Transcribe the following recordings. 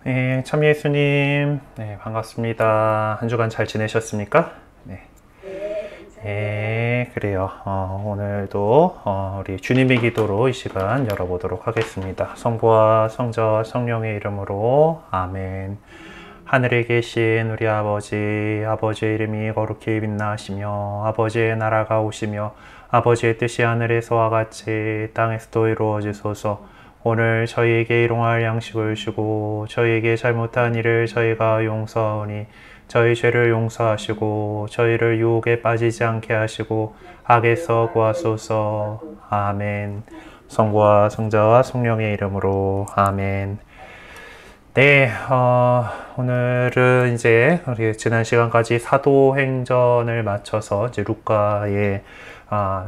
네, 참 예수님, 네, 반갑습니다. 한 주간 잘 지내셨습니까? 네, 네, 그래요. 오늘도 우리 주님의 기도로 이 시간 열어보도록 하겠습니다. 성부와 성자와 성령의 이름으로 아멘. 하늘에 계신 우리 아버지, 아버지의 이름이 거룩히 빛나시며 아버지의 나라가 오시며 아버지의 뜻이 하늘에서와 같이 땅에서도 이루어지소서. 오늘 저희에게 일용할 양식을 주고 저희에게 잘못한 일을 저희가 용서하오니 저희 죄를 용서하시고 저희를 유혹에 빠지지 않게 하시고 악에서 구하소서. 아멘. 성부와 성자와 성령의 이름으로 아멘. 네, 오늘은 이제 우리 지난 시간까지 사도행전을 마쳐서 이제 루카의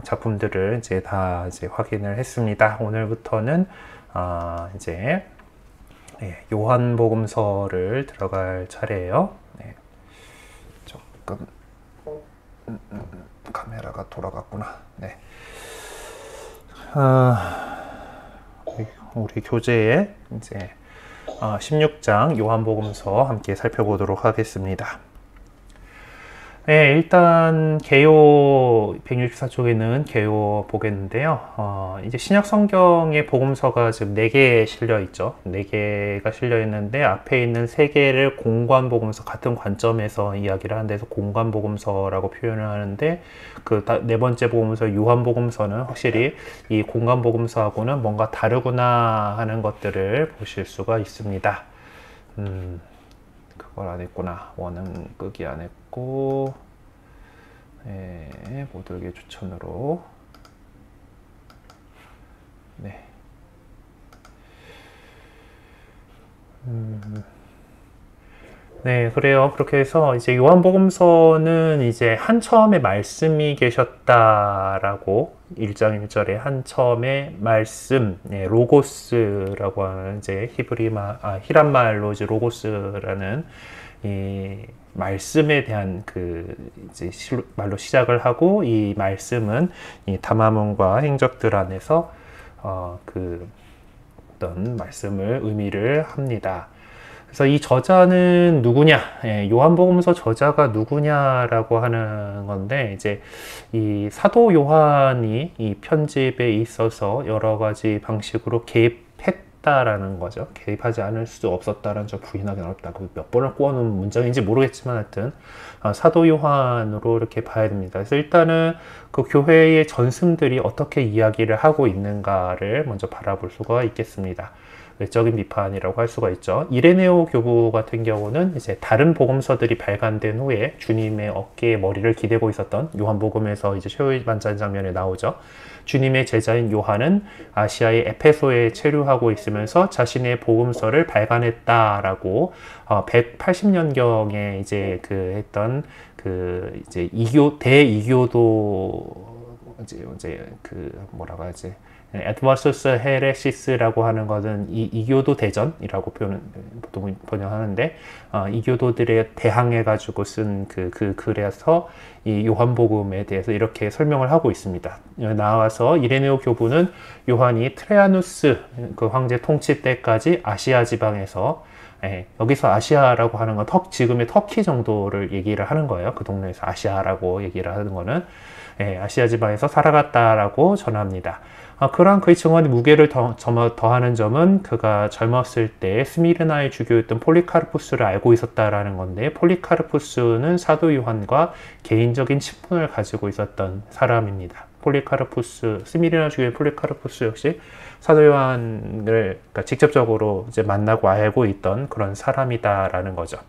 작품들을 이제 다 이제 확인을 했습니다. 오늘부터는 이제 요한복음서를 들어갈 차례예요. 네, 조금 카메라가 돌아갔구나. 네, 우리 교재에 이제 16장 요한복음서 함께 살펴보도록 하겠습니다. 네, 일단 개요 164쪽에는 개요 보겠는데요. 이제 신약 성경의 복음서가 지금 4개 실려 있죠. 4개가 실려 있는데 앞에 있는 3개를 공관 복음서, 같은 관점에서 이야기를 하는 데서 공관 복음서라고 표현을 하는데, 그 4번째 복음서 요한 복음서는 확실히 이 공관 복음서하고는 뭔가 다르구나 하는 것들을 보실 수가 있습니다. 그걸 안 했구나. 원은 끄기 안 했고, 네, 모두에게 추천으로. 네. 네, 그래요. 그렇게 해서 이제 요한복음서는 이제 한 처음에 말씀이 계셨다라고 1장 1절에 한 처음에 말씀, 네, 로고스라고 하는 이제 히란 말로 이제 로고스라는 이 말씀에 대한 그 이제 말로 시작을 하고, 이 말씀은 이 담화문과 행적들 안에서 그 어떤 말씀을 의미를 합니다. 그래서 이 저자는 누구냐? 요한복음서 저자가 누구냐라고 하는 건데, 이제 이 사도 요한이 이 편집에 있어서 여러 가지 방식으로 개입했다라는 거죠. 개입하지 않을 수 없었다라는 점 부인하기 어렵다. 몇 번을 꼬아놓은 문장인지 모르겠지만 하여튼 사도 요한으로 이렇게 봐야 됩니다. 그래서 일단은 그 교회의 전승들이 어떻게 이야기를 하고 있는가를 먼저 바라볼 수가 있겠습니다. 외적인 비판이라고 할 수가 있죠. 이레네오 교부 같은 경우는 이제 다른 복음서들이 발간된 후에 주님의 어깨에 머리를 기대고 있었던, 요한복음에서 이제 최후의 반찬 장면에 나오죠. 주님의 제자인 요한은 아시아의 에페소에 체류하고 있으면서 자신의 복음서를 발간했다라고 180년경에 이제 그 했던 그 이제 대이교도 이제 그 뭐라고 하지? 에드버서스 헤레시스라고 하는 것은 이교도 대전이라고 보통 번역하는데, 이교도들에 대항해가지고 쓴 그 글에서 이 요한복음에 대해서 이렇게 설명을 하고 있습니다. 나와서 이레네오 교부는 요한이 트레아누스 그 황제 통치 때까지 아시아 지방에서, 여기서 아시아라고 하는 건 지금의 터키 정도를 얘기를 하는 거예요. 그 동네에서 아시아라고 얘기를 하는 거는 아시아 지방에서 살아갔다라고 전합니다. 그러한 그의 증언이 무게를 더하는 점은 그가 젊었을 때 스미르나의 주교였던 폴리카르푸스를 알고 있었다라는 건데, 폴리카르푸스는 사도 요한과 개인적인 친분을 가지고 있었던 사람입니다. 스미르나 주교의 폴리카르푸스 역시 사도 요한을 그러니까 직접적으로 이제 만나고 알고 있던 그런 사람이다라는 거죠.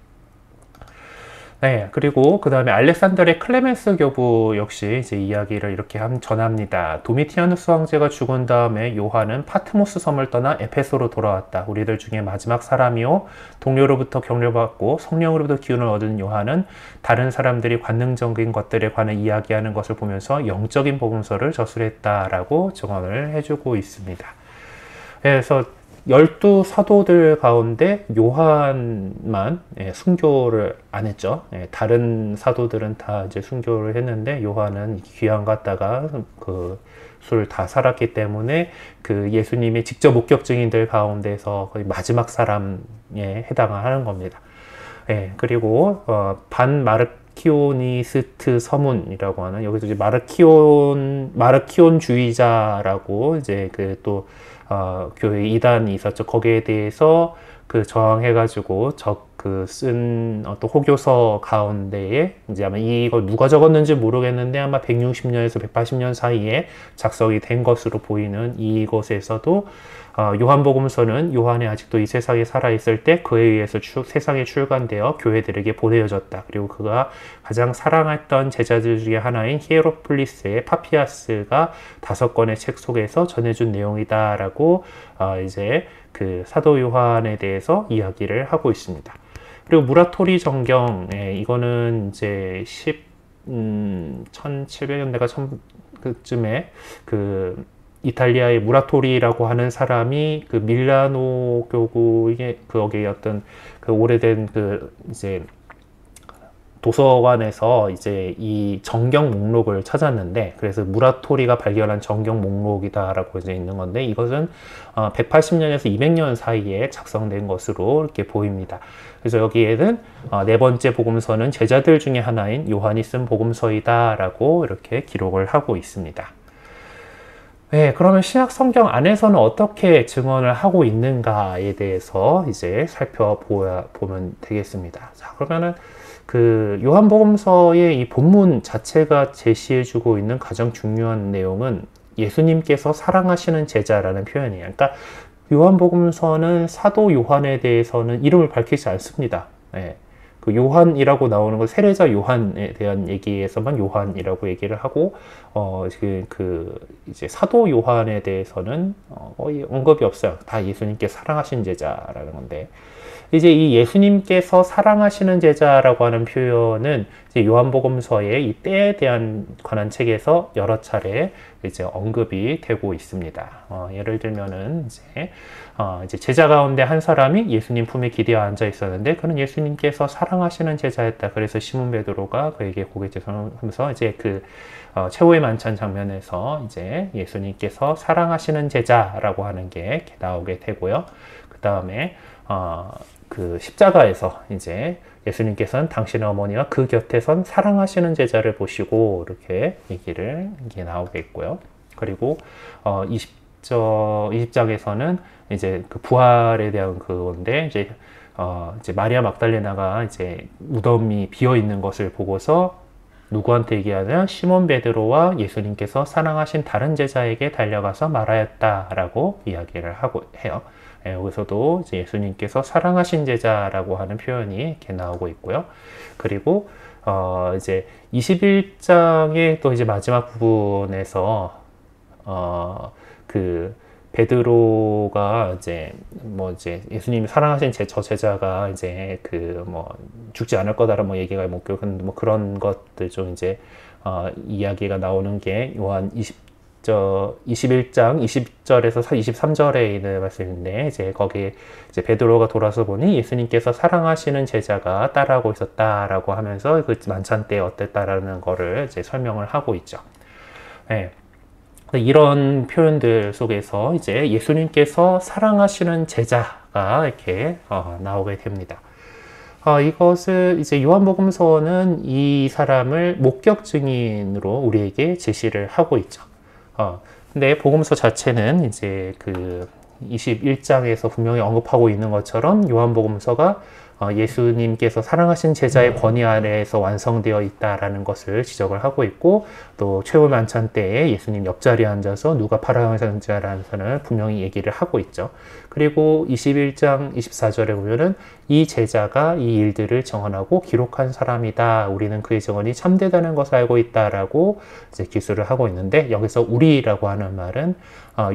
네, 그리고 그 다음에 알렉산더의 클레멘스 교부 역시 이제 이야기를 이렇게 전합니다. 도미티아누스 황제가 죽은 다음에 요한은 파트모스 섬을 떠나 에페소로 돌아왔다. 우리들 중에 마지막 사람이요, 동료로부터 격려받고 성령으로부터 기운을 얻은 요한은 다른 사람들이 관능적인 것들에 관해 이야기하는 것을 보면서 영적인 복음서를 저술했다라고 증언을 해주고 있습니다. 그래서 12사도들 가운데 요한만 순교를 안 했죠. 다른 사도들은 다 이제 순교를 했는데 요한은 귀양 갔다가 그 수를 다 살았기 때문에 그 예수님의 직접 목격 증인들 가운데서 거의 마지막 사람에 해당하는 겁니다. 예, 그리고 반 마르키오니스트 서문이라고 하는, 여기서 이제 마르키온주의자라고 이제 그 또 교회 이단이 있었죠. 거기에 대해서 그 저항해가지고 쓴 어떤 호교서 가운데에 이제 아마 이거 누가 적었는지 모르겠는데 아마 160년에서 180년 사이에 작성이 된 것으로 보이는 이것에서도 요한복음서는 요한이 아직도 이 세상에 살아있을 때 그에 의해서 세상에 출간되어 교회들에게 보내어졌다. 그리고 그가 가장 사랑했던 제자들 중에 하나인 히에로플리스의 파피아스가 5권의 책 속에서 전해준 내용이다라고 이제 그 사도 요한에 대해서 이야기를 하고 있습니다. 그리고 무라토리 정경, 이거는 이제 1700년대가 그쯤에 그 이탈리아의 무라토리라고 하는 사람이 그 밀라노 교구의 거기에 어떤 그 오래된 그 이제 도서관에서 이제 이 정경 목록을 찾았는데, 그래서 무라토리가 발견한 정경 목록이다라고 이제 있는 건데, 이것은 180년에서 200년 사이에 작성된 것으로 이렇게 보입니다. 그래서 여기에는 네 번째 복음서는 제자들 중에 하나인 요한이 쓴 복음서이다라고 이렇게 기록을 하고 있습니다. 네, 그러면 신약 성경 안에서는 어떻게 증언을 하고 있는가에 대해서 이제 살펴보면 되겠습니다. 자, 그러면은 그 요한복음서의 이 본문 자체가 제시해주고 있는 가장 중요한 내용은 예수님께서 사랑하시는 제자라는 표현이에요. 그러니까 요한복음서는 사도 요한에 대해서는 이름을 밝히지 않습니다. 네. 그 요한이라고 나오는 건 세례자 요한에 대한 얘기에서만 요한이라고 얘기를 하고, 이제 사도 요한에 대해서는 거의 언급이 없어요. 다 예수님께 사랑하신 제자라는 건데, 이제 이 예수님께서 사랑하시는 제자라고 하는 표현은 이제 요한복음서의 이 때에 대한 관한 책에서 여러 차례 이제 언급이 되고 있습니다. 예를 들면은 이제 제자 가운데 한 사람이 예수님 품에 기대어 앉아 있었는데 그는 예수님께서 사랑하시는 제자였다. 그래서 시몬 베드로가 그에게 고개 제성하면서 이제 최후의 만찬 장면에서 이제 예수님께서 사랑하시는 제자라고 하는 게 이렇게 나오게 되고요. 그 다음에 그 십자가에서 이제 예수님께서는 당신의 어머니와 그 곁에 선 사랑하시는 제자를 보시고 이렇게 얘기를 이게 나오게 있고요. 그리고 20장에서는 이제 그 부활에 대한 그건데 이제 마리아 막달레나가 이제 무덤이 비어 있는 것을 보고서 누구한테 얘기하냐? 시몬 베드로와 예수님께서 사랑하신 다른 제자에게 달려가서 말하였다라고 이야기를 하고 해요. 여기서도 이제 예수님께서 사랑하신 제자라고 하는 표현이 이렇게 나오고 있고요. 그리고 이제 21장의 또 이제 마지막 부분에서 그 베드로가 이제 예수님이 사랑하신 저 제자가 이제 죽지 않을 거다라는 얘기가 그런 것들 좀 이제 이야기가 나오는 게 요한 21장 20절에서 23절에 있는 말씀인데, 이제 거기에 이제 베드로가 돌아서 보니 예수님께서 사랑하시는 제자가 따라하고 있었다라고 하면서 그 만찬 때 어땠다라는 거를 이제 설명을 하고 있죠. 네. 이런 표현들 속에서 이제 예수님께서 사랑하시는 제자가 이렇게 나오게 됩니다. 이것을 이제 요한복음서는 이 사람을 목격 증인으로 우리에게 제시를 하고 있죠. 근데 복음서 자체는 이제 그 21장에서 분명히 언급하고 있는 것처럼 요한복음서가 예수님께서 사랑하신 제자의 권위 아래에서 완성되어 있다라는 것을 지적을 하고 있고, 또 최후 만찬 때에 예수님 옆자리에 앉아서 누가 파랑하신 자라는 분명히 얘기를 하고 있죠. 그리고 21장 24절에 보면은 이 제자가 이 일들을 정언하고 기록한 사람이다. 우리는 그의 증언이 참되다는 것을 알고 있다라고 이제 기술을 하고 있는데, 여기서 우리라고 하는 말은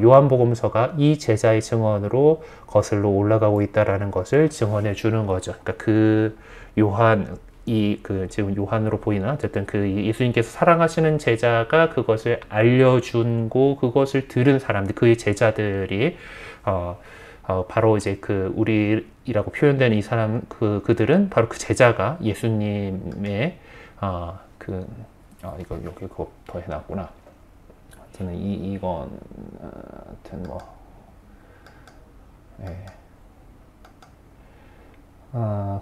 요한복음서가 이 제자의 증언으로 거슬러 올라가고 있다라는 것을 증언해 주는 거죠. 그러니까 그 요한, 지금 요한으로 보이는 어쨌든 그 예수님께서 사랑하시는 제자가 그것을 알려준고 그것을 들은 사람들, 그의 제자들이 바로 이제 그 우리라고 표현되는 이 사람, 그들은 바로 그 제자가 예수님의 이거 여기 그거 더 해놨구나. 저는 이건 하여튼 뭐 예.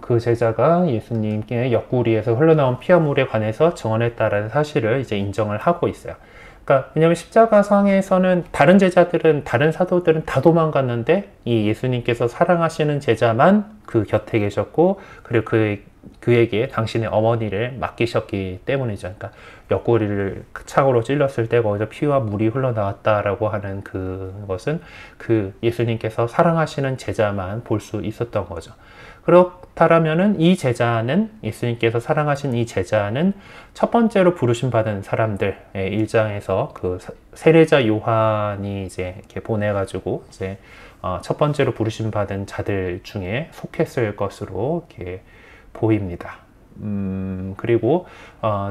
그 제자가 예수님께 옆구리에서 흘러나온 피화물에 관해서 증언했다라는 사실을 이제 인정을 하고 있어요. 그러니까 왜냐하면 십자가상에서는 다른 제자들은 다른 사도들은 다 도망갔는데 이 예수님께서 사랑하시는 제자만 그 곁에 계셨고 그리고 그에게 당신의 어머니를 맡기셨기 때문이죠. 그러니까 옆구리를 창으로 찔렀을 때 거기서 피와 물이 흘러나왔다라고 하는 그것은 그 예수님께서 사랑하시는 제자만 볼 수 있었던 거죠. 그렇다면은 이 제자는 예수님께서 사랑하신 이 제자는 첫 번째로 부르심 받은 사람들 1장에서 그 세례자 요한이 이제 이렇게 보내가지고 이제 첫 번째로 부르심 받은 자들 중에 속했을 것으로 이렇게 보입니다. 그리고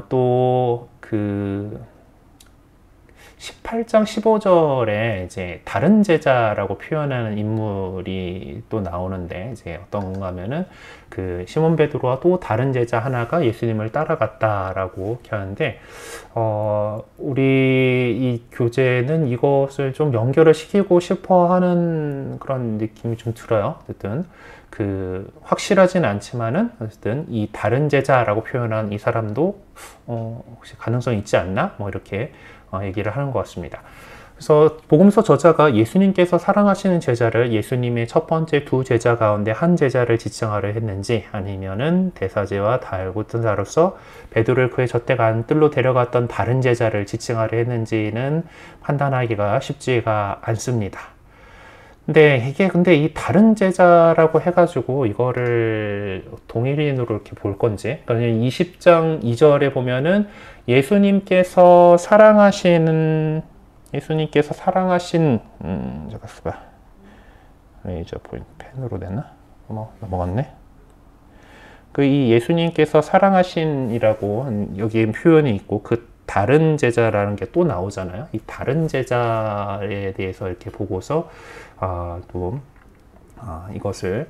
또 그 18장 15절에 이제 다른 제자라고 표현하는 인물이 또 나오는데 이제 어떤 건가 하면은 그 시몬 베드로와 또 다른 제자 하나가 예수님을 따라갔다라고 이렇게 하는데 우리 이 교재는 이것을 좀 연결을 시키고 싶어 하는 그런 느낌이 좀 들어요. 어쨌든 그 확실하진 않지만은 어쨌든 이 다른 제자라고 표현한 이 사람도 혹시 가능성이 있지 않나? 뭐 이렇게 얘기를 하는 것 같습니다. 그래서 복음서 저자가 예수님께서 사랑하시는 제자를 예수님의 첫 번째 두 제자 가운데 한 제자를 지칭하려 했는지 아니면은 대사제와 달고뜬 자로서 베드로를 그의 젖대 간 뜰로 데려갔던 다른 제자를 지칭하려 했는지는 판단하기가 쉽지가 않습니다. 근데 이 다른 제자라고 해가지고 이거를 동일인으로 이렇게 볼 건지, 그러니까 20장 2절에 보면은 예수님께서 사랑하신 잠깐 쓰봐 레이저 포인트 펜으로 됐나? 넘어갔네. 이 예수님께서 사랑하신이라고 여기에 표현이 있고 그 다른 제자라는 게 또 나오잖아요. 이 다른 제자에 대해서 이렇게 보고서 이것을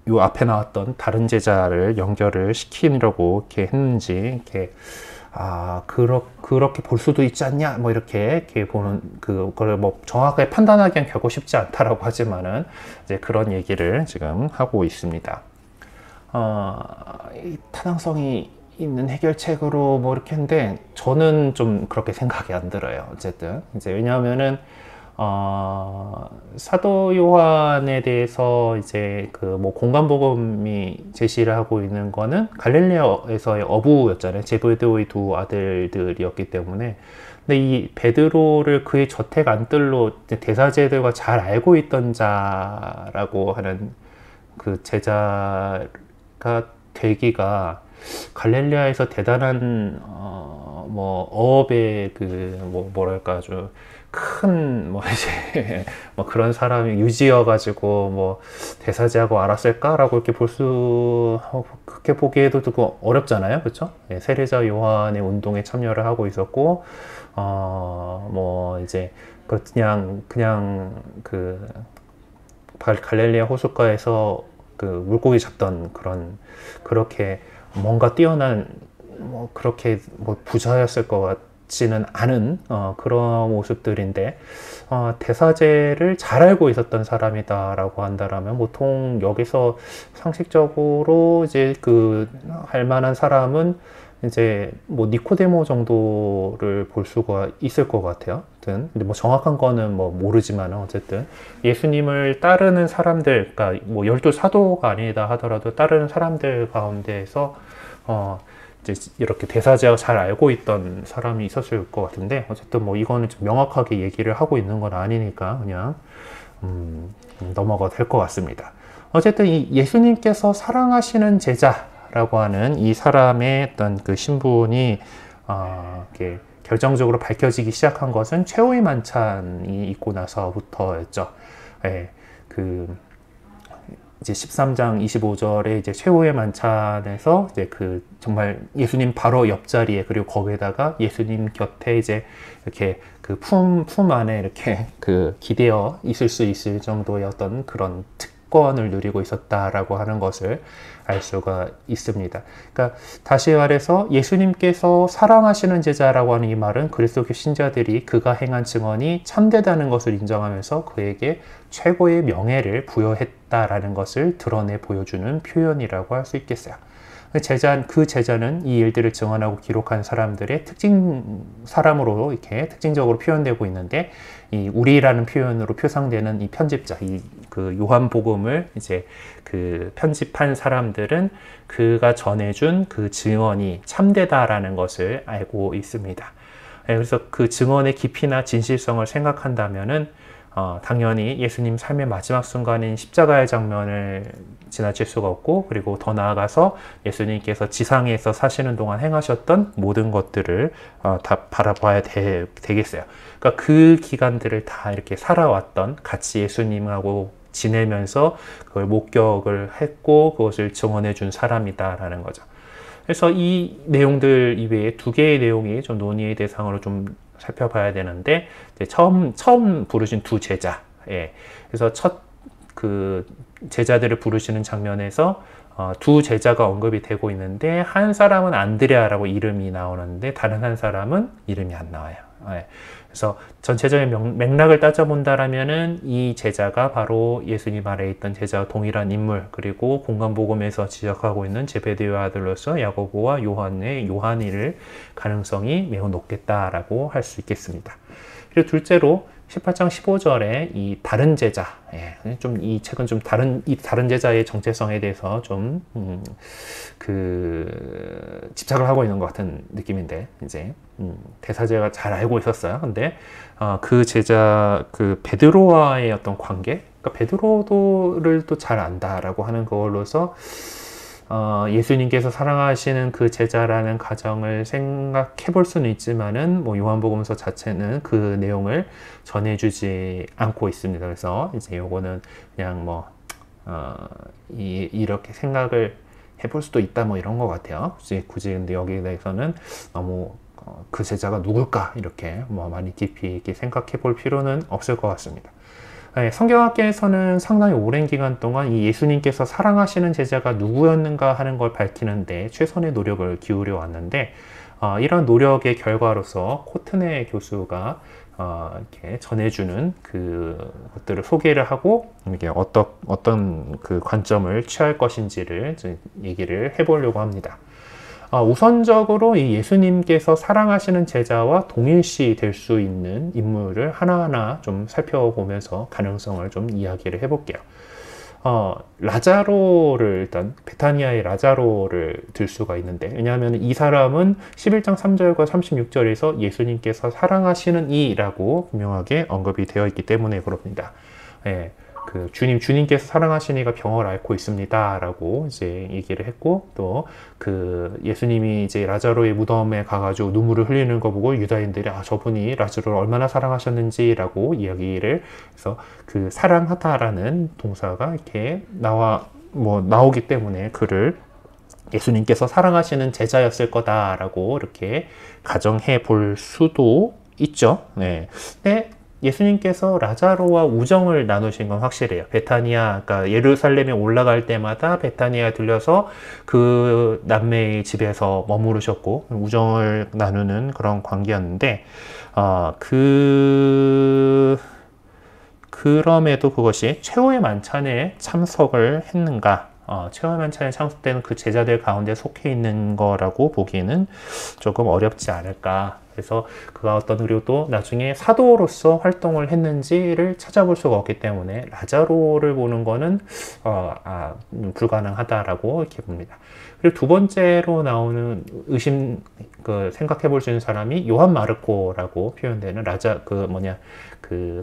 요 앞에 나왔던 다른 제자를 연결을 시키려고 이렇게 했는지 이렇게 그렇게 볼 수도 있지 않냐 뭐 이렇게 보는 그걸 뭐 정확하게 판단하기엔 결코 쉽지 않다라고 하지만은 이제 그런 얘기를 지금 하고 있습니다. 이 타당성이 있는 해결책으로 뭐 이렇게 했는데 저는 좀 그렇게 생각이 안 들어요. 어쨌든 이제 왜냐하면은 사도 요한에 대해서 이제 그 뭐 공간복음이 제시를 하고 있는 거는 갈릴레아에서의 어부였잖아요. 제베데오의 두 아들들이었기 때문에. 근데 이 베드로를 그의 저택 안뜰로 대사제들과 잘 알고 있던 자라고 하는 그 제자가 되기가 갈릴레아에서 대단한 뭐 어업의 뭐랄까 아주 큰 뭐 이제 뭐 그런 사람이 유지여 가지고 뭐 대사제하고 알았을까라고 이렇게 그렇게 보기에도 좀 어렵잖아요, 그렇죠? 세례자 요한의 운동에 참여를 하고 있었고 뭐 이제 그냥 그 갈릴레아 호숫가에서 그 물고기 잡던 그렇게 뭔가 뛰어난 뭐 그렇게 뭐 부자였을 것 같지는 않은 그런 모습들인데 대사제를 잘 알고 있었던 사람이다라고 한다라면 보통 여기서 상식적으로 이제 할 만한 사람은 이제 뭐 니코데모 정도를 볼 수가 있을 것 같아요. 근데 뭐 정확한 거는 뭐 모르지만 어쨌든 예수님을 따르는 사람들, 그러니까 뭐 12사도가 아니다 하더라도 따르는 사람들 가운데에서 이제 이렇게 대사제가 잘 알고 있던 사람이 있었을 것 같은데 어쨌든 뭐 이거는 좀 명확하게 얘기를 하고 있는 건 아니니까 그냥 넘어가도 될 것 같습니다. 어쨌든 이 예수님께서 사랑하시는 제자라고 하는 이 사람의 어떤 그 신분이 이렇게 결정적으로 밝혀지기 시작한 것은 최후의 만찬이 있고 나서부터였죠. 예, 이제 13장 25절에 이제 최후의 만찬에서 이제 정말 예수님 바로 옆자리에 그리고 거기에다가 예수님 곁에 이제 이렇게 품 안에 이렇게 기대어 있을 수 있을 정도의 어떤 그런 특권을 누리고 있었다라고 하는 것을 알 수가 있습니다. 그러니까 다시 말해서 예수님께서 사랑하시는 제자라고 하는 이 말은 그리스도교 신자들이 그가 행한 증언이 참되다는 것을 인정하면서 그에게 최고의 명예를 부여했다라는 것을 드러내 보여주는 표현이라고 할 수 있겠어요. 그 제자는 이 일들을 증언하고 기록한 사람들의 사람으로 이렇게 특징적으로 표현되고 있는데, 이 우리라는 표현으로 표상되는 이 편집자, 그 요한복음을 이제 그 편집한 사람들은 그가 전해준 그 증언이 참되다라는 것을 알고 있습니다. 그래서 그 증언의 깊이나 진실성을 생각한다면은 당연히 예수님 삶의 마지막 순간인 십자가의 장면을 지나칠 수가 없고, 그리고 더 나아가서 예수님께서 지상에서 사시는 동안 행하셨던 모든 것들을 다 바라봐야 되겠어요. 그러니까 그 기간들을 다 이렇게 살아왔던, 같이 예수님하고 지내면서 그걸 목격을 했고 그것을 증언해 준 사람이다라는 거죠. 그래서 이 내용들 이외에 두 개의 내용이 좀 논의의 대상으로 좀 살펴봐야 되는데, 이제 처음 부르신 두 제자, 그래서 첫 그 제자들을 부르시는 장면에서 두 제자가 언급이 되고 있는데, 한 사람은 안드레아라고 이름이 나오는데 다른 한 사람은 이름이 안 나와요. 그래서 전체적인 맥락을 따져본다라면은 이 제자가 바로 예수님 아래에 있던 제자와 동일한 인물, 그리고 공간복음에서 지적하고 있는 제베데의 아들로서 야고보와 요한일 가능성이 매우 높겠다라고 할 수 있겠습니다. 그리고 둘째로 18장 15절에 이 다른 제자, 좀 이 책은 좀 이 다른 제자의 정체성에 대해서 좀 집착을 하고 있는 것 같은 느낌인데, 이제 대사제가 잘 알고 있었어요. 근데 그 제자 베드로와의 어떤 관계, 그러니까 베드로를 또 잘 안다라고 하는 걸로서 예수님께서 사랑하시는 그 제자라는 가정을 생각해 볼 수는 있지만은, 뭐 요한복음서 자체는 그 내용을 전해주지 않고 있습니다. 그래서 이제 요거는 그냥 뭐 이렇게 생각을 해볼 수도 있다, 뭐 이런 것 같아요. 굳이 근데 여기에 대해서는 너무 그 제자가 누굴까 이렇게 뭐 많이 깊이 이렇게 생각해 볼 필요는 없을 것 같습니다. 성경학계에서는 상당히 오랜 기간 동안 이 예수님께서 사랑하시는 제자가 누구였는가 하는 걸 밝히는데 최선의 노력을 기울여 왔는데, 이런 노력의 결과로서 코트네 교수가 이렇게 전해주는 것들을 소개를 하고, 이게 어떤 그 관점을 취할 것인지를 얘기를 해보려고 합니다. 우선적으로 이 예수님께서 사랑하시는 제자와 동일시 될 수 있는 인물을 하나하나 좀 살펴보면서 가능성을 좀 이야기를 해볼게요. 라자로를 일단 베타니아의 라자로를 들 수가 있는데, 왜냐하면 이 사람은 11장 3절과 36절에서 예수님께서 사랑하시는 이라고 분명하게 언급이 되어 있기 때문에 그렇습니다. 주님께서 사랑하시니가 병을 앓고 있습니다 라고 이제 얘기를 했고, 또 예수님이 이제 라자로의 무덤에 가가지고 눈물을 흘리는 거 보고 유다인들이 저분이 라자로를 얼마나 사랑하셨는지 라고 이야기를 해서, 사랑하다라는 동사가 이렇게 나오기 때문에 그를 예수님께서 사랑하시는 제자였을 거다라고 이렇게 가정해 볼 수도 있죠. 네. 예수님께서 라자로와 우정을 나누신 건 확실해요. 베타니아, 그러니까 예루살렘에 올라갈 때마다 베타니아에 들려서 그 남매의 집에서 머무르셨고 우정을 나누는 그런 관계였는데, 그럼에도 그것이 최후의 만찬에 참석을 했는가? 최후의 만찬에 참석되는 그 제자들 가운데 속해 있는 거라고 보기에는 조금 어렵지 않을까. 그래서 그가 그리고 또 나중에 사도로서 활동을 했는지를 찾아볼 수가 없기 때문에 라자로를 보는 거는 불가능하다라고 이렇게 봅니다. 그리고 두 번째로 나오는 생각해 볼 수 있는 사람이 요한 마르코라고 표현되는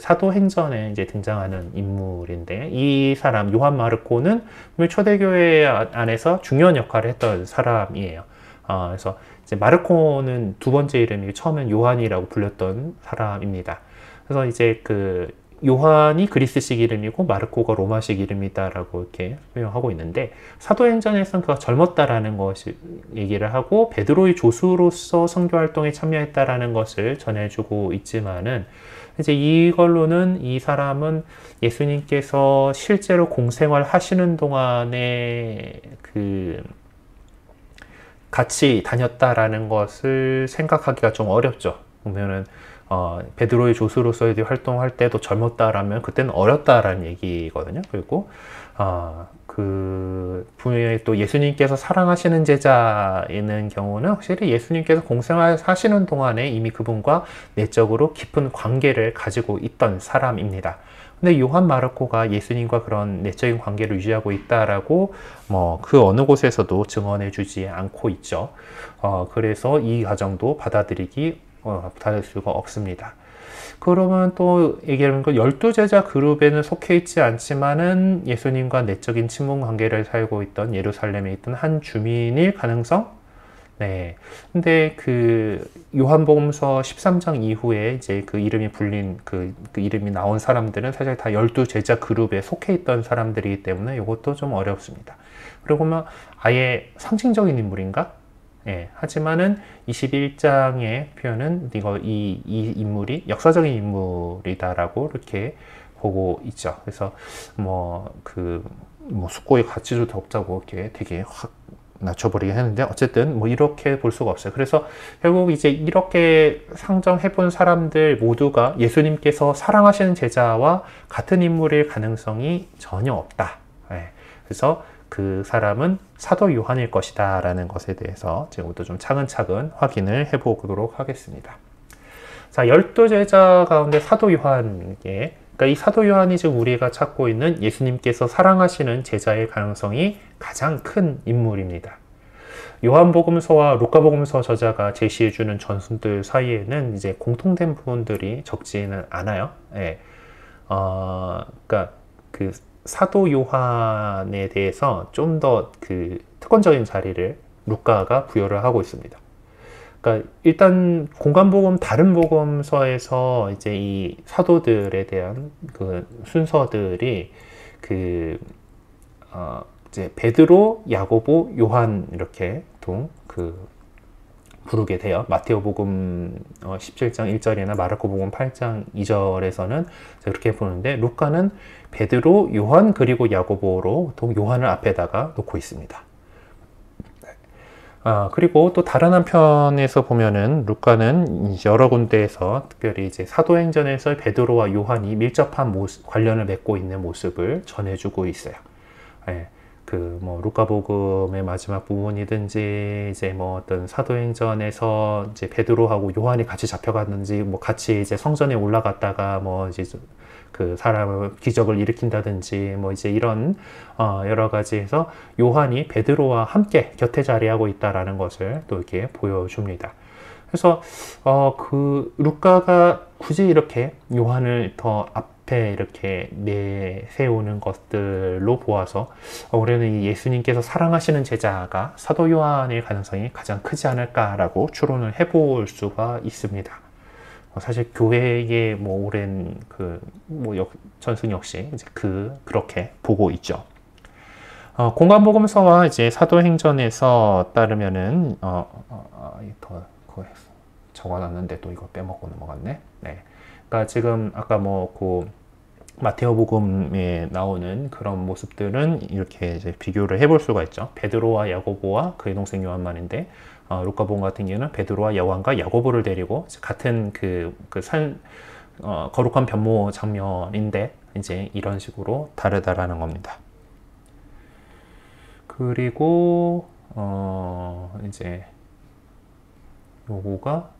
사도행전에 이제 등장하는 인물인데, 이 사람 요한 마르코는 초대교회 안에서 중요한 역할을 했던 사람이에요. 그래서 이제 마르코는 두 번째 이름이 처음엔 요한이라고 불렸던 사람입니다. 그래서 이제 요한이 그리스식 이름이고 마르코가 로마식 이름이다라고 이렇게 설명하고 있는데, 사도행전에서는 그가 젊었다라는 것을 얘기를 하고 베드로의 조수로서 선교 활동에 참여했다라는 것을 전해주고 있지만은, 이제 이걸로는 이 사람은 예수님께서 실제로 공생활 하시는 동안에 같이 다녔다라는 것을 생각하기가 좀 어렵죠. 보면은 베드로의 조수로서의 활동할 때도 젊었다라면 그때는 어렸다라는 얘기거든요. 그리고 분명히 또 예수님께서 사랑하시는 제자인 경우는 확실히 예수님께서 공생활 하시는 동안에 이미 그분과 내적으로 깊은 관계를 가지고 있던 사람입니다. 근데 요한 마르코가 예수님과 그런 내적인 관계를 유지하고 있다라고 그 어느 곳에서도 증언해 주지 않고 있죠. 그래서 이 가정도 받아들일 수가 없습니다. 그러면 또 얘기하는 거 12제자 그룹에는 속해 있지 않지만은 예수님과 내적인 친분 관계를 살고 있던 예루살렘에 있던 한 주민일 가능성? 네. 근데 요한복음서 13장 이후에 이제 그 이름이 불린 그 이름이 나온 사람들은 사실 다 12제자 그룹에 속해 있던 사람들이기 때문에 이것도 좀 어렵습니다. 그리고 아예 상징적인 인물인가? 예, 하지만은 21장의 표현은 이 인물이 역사적인 인물이다라고 이렇게 보고 있죠. 그래서 숙고의 가치도 더 없다고 이렇게 되게 확 낮춰버리긴 했는데, 어쨌든 이렇게 볼 수가 없어요. 그래서 결국 이제 이렇게 상정해 본 사람들 모두가 예수님께서 사랑하시는 제자와 같은 인물일 가능성이 전혀 없다. 예, 그래서 그 사람은 사도 요한일 것이다 라는 것에 대해서 지금부터 좀 차근차근 확인을 해보도록 하겠습니다. 자, 12제자 가운데 사도 요한에, 그러니까 이 사도 요한이 지금 우리가 찾고 있는 예수님께서 사랑하시는 제자의 가능성이 가장 큰 인물입니다. 요한복음서와 루카복음서 저자가 제시해주는 전순들 사이에는 이제 공통된 부분들이 적지는 않아요. 예. 그러니까 사도 요한에 대해서 좀 더 특권적인 자리를 루카가 부여를 하고 있습니다. 그러니까 일단 다른 복음서에서 이제 이 사도들에 대한 순서들이 이제 베드로, 야고보, 요한 이렇게 부르게 돼요. 마테오복음 17장 1절이나 마르코복음 8장 2절에서는 그렇게 부르는데, 루카는 베드로, 요한 그리고 야고보로 요한을 앞에다가 놓고 있습니다. 그리고 또 다른 한편에서 보면은 루카는 여러 군데에서 특별히 이제 사도행전에서 베드로와 요한이 밀접한 관련을 맺고 있는 모습을 전해주고 있어요. 예. 루카복음의 마지막 부분이든지, 이제 어떤 사도행전에서 이제 베드로하고 요한이 같이 잡혀갔는지, 같이 이제 성전에 올라갔다가 이제 사람을 기적을 일으킨다든지, 이제 이런 여러 가지에서 요한이 베드로와 함께 곁에 자리하고 있다라는 것을 또 이렇게 보여줍니다. 그래서 루카가 굳이 이렇게 요한을 더 앞에 이렇게 내세우는 것들로 보아서 우리는 이 예수님께서 사랑하시는 제자가 사도 요한일 가능성이 가장 크지 않을까라고 추론을 해볼 수가 있습니다. 사실 교회의 오랜 전승 역시 이제 그렇게 보고 있죠. 공관복음서와 이제 사도행전에서 따르면은 더 적어놨는데 또 이거 빼먹고 넘어갔네. 네. 그러니까 지금 아까 마테오복음에 나오는 그런 모습들은 이렇게 이제 비교를 해볼 수가 있죠. 베드로와 야고보와 그의 동생 요한만인데, 루카복음 같은 경우는 베드로와 요한과 야고보를 데리고 같은 거룩한 변모 장면인데 이제 이런 식으로 다르다라는 겁니다. 그리고 이제 요거가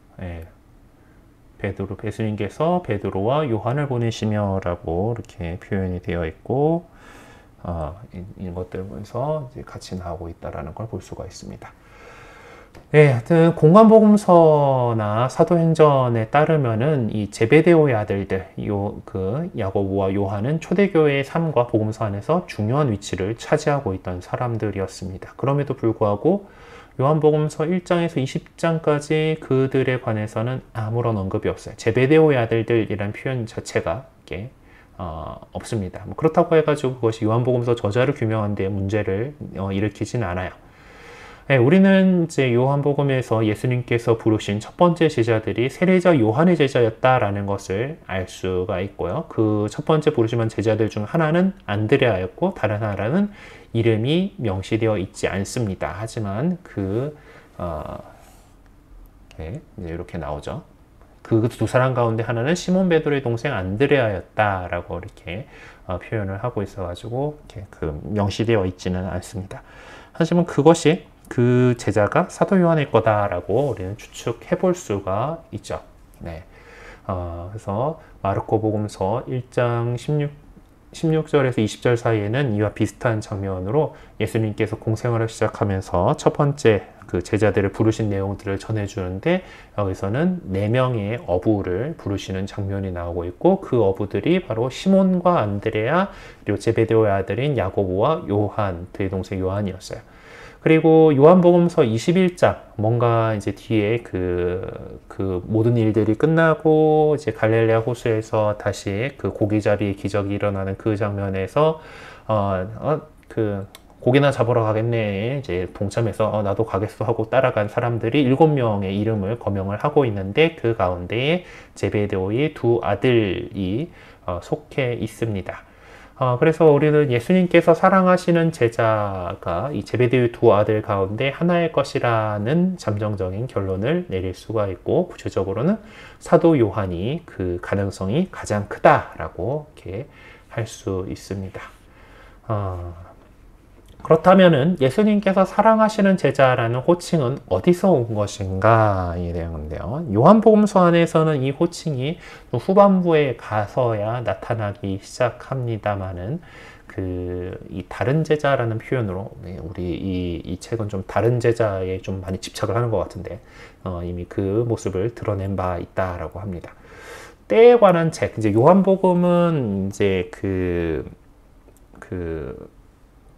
예수님께서 베드로와 요한을 보내시며라고 이렇게 표현이 되어 있고, 이런 것들 보면서 이제 같이 나오고 있다라는 걸 볼 수가 있습니다. 네, 하여튼 공관복음서나 사도행전에 따르면은 이 제베데오의 아들들, 야고보와 요한은 초대교회의 삶과 복음서 안에서 중요한 위치를 차지하고 있던 사람들이었습니다. 그럼에도 불구하고 요한복음서 1장에서 20장까지 그들에 관해서는 아무런 언급이 없어요. 제베데오의 아들들이라는 표현 자체가 이게 없습니다. 뭐 그렇다고 해가지고 그것이 요한복음서 저자를 규명한 데 문제를 일으키진 않아요. 네, 우리는 이제 요한복음에서 예수님께서 부르신 첫 번째 제자들이 세례자 요한의 제자였다라는 것을 알 수가 있고요. 그 첫 번째 부르심한 제자들 중 하나는 안드레아였고 다른 하나는 이름이 명시되어 있지 않습니다. 하지만 네, 이제 이렇게 나오죠. 그 두 사람 가운데 하나는 시몬 베드로의 동생 안드레아였다라고 이렇게 표현을 하고 있어가지고 이렇게 명시되어 있지는 않습니다. 하지만 그것이 그 제자가 사도 요한일 거다라고 우리는 추측해 볼 수가 있죠. 네. 그래서 마르코 복음서 1장 16절에서 20절 사이에는 이와 비슷한 장면으로 예수님께서 공생활을 시작하면서 첫 번째 그 제자들을 부르신 내용들을 전해주는데 여기서는 4명의 어부를 부르시는 장면이 나오고 있고 그 어부들이 바로 시몬과 안드레아 그리고 제베데오의 아들인 야고보와 요한, 그의 동생 요한이었어요. 그리고 요한복음서 21장 뭔가 이제 뒤에 그 모든 일들이 끝나고 이제 갈릴레아 호수에서 다시 그 고기잡이 기적이 일어나는 그 장면에서 고기나 잡으러 가겠네 이제 동참해서 나도 가겠어 하고 따라간 사람들이 7명의 이름을 거명을 하고 있는데 그 가운데에 제베데오의 두 아들이 속해 있습니다. 그래서 우리는 예수님께서 사랑하시는 제자가 이 제베데오의 두 아들 가운데 하나일 것이라는 잠정적인 결론을 내릴 수가 있고 구체적으로는 사도 요한이 그 가능성이 가장 크다라고 이렇게 할 수 있습니다. 그렇다면은 예수님께서 사랑하시는 제자라는 호칭은 어디서 온 것인가 이 내용인데요. 요한복음서 안에서는 이 호칭이 후반부에 가서야 나타나기 시작합니다만은 이 다른 제자라는 표현으로 우리 이 책은 좀 다른 제자에 좀 많이 집착을 하는 것 같은데 이미 그 모습을 드러낸 바 있다라고 합니다. 때에 관한 책, 이제 요한복음은 이제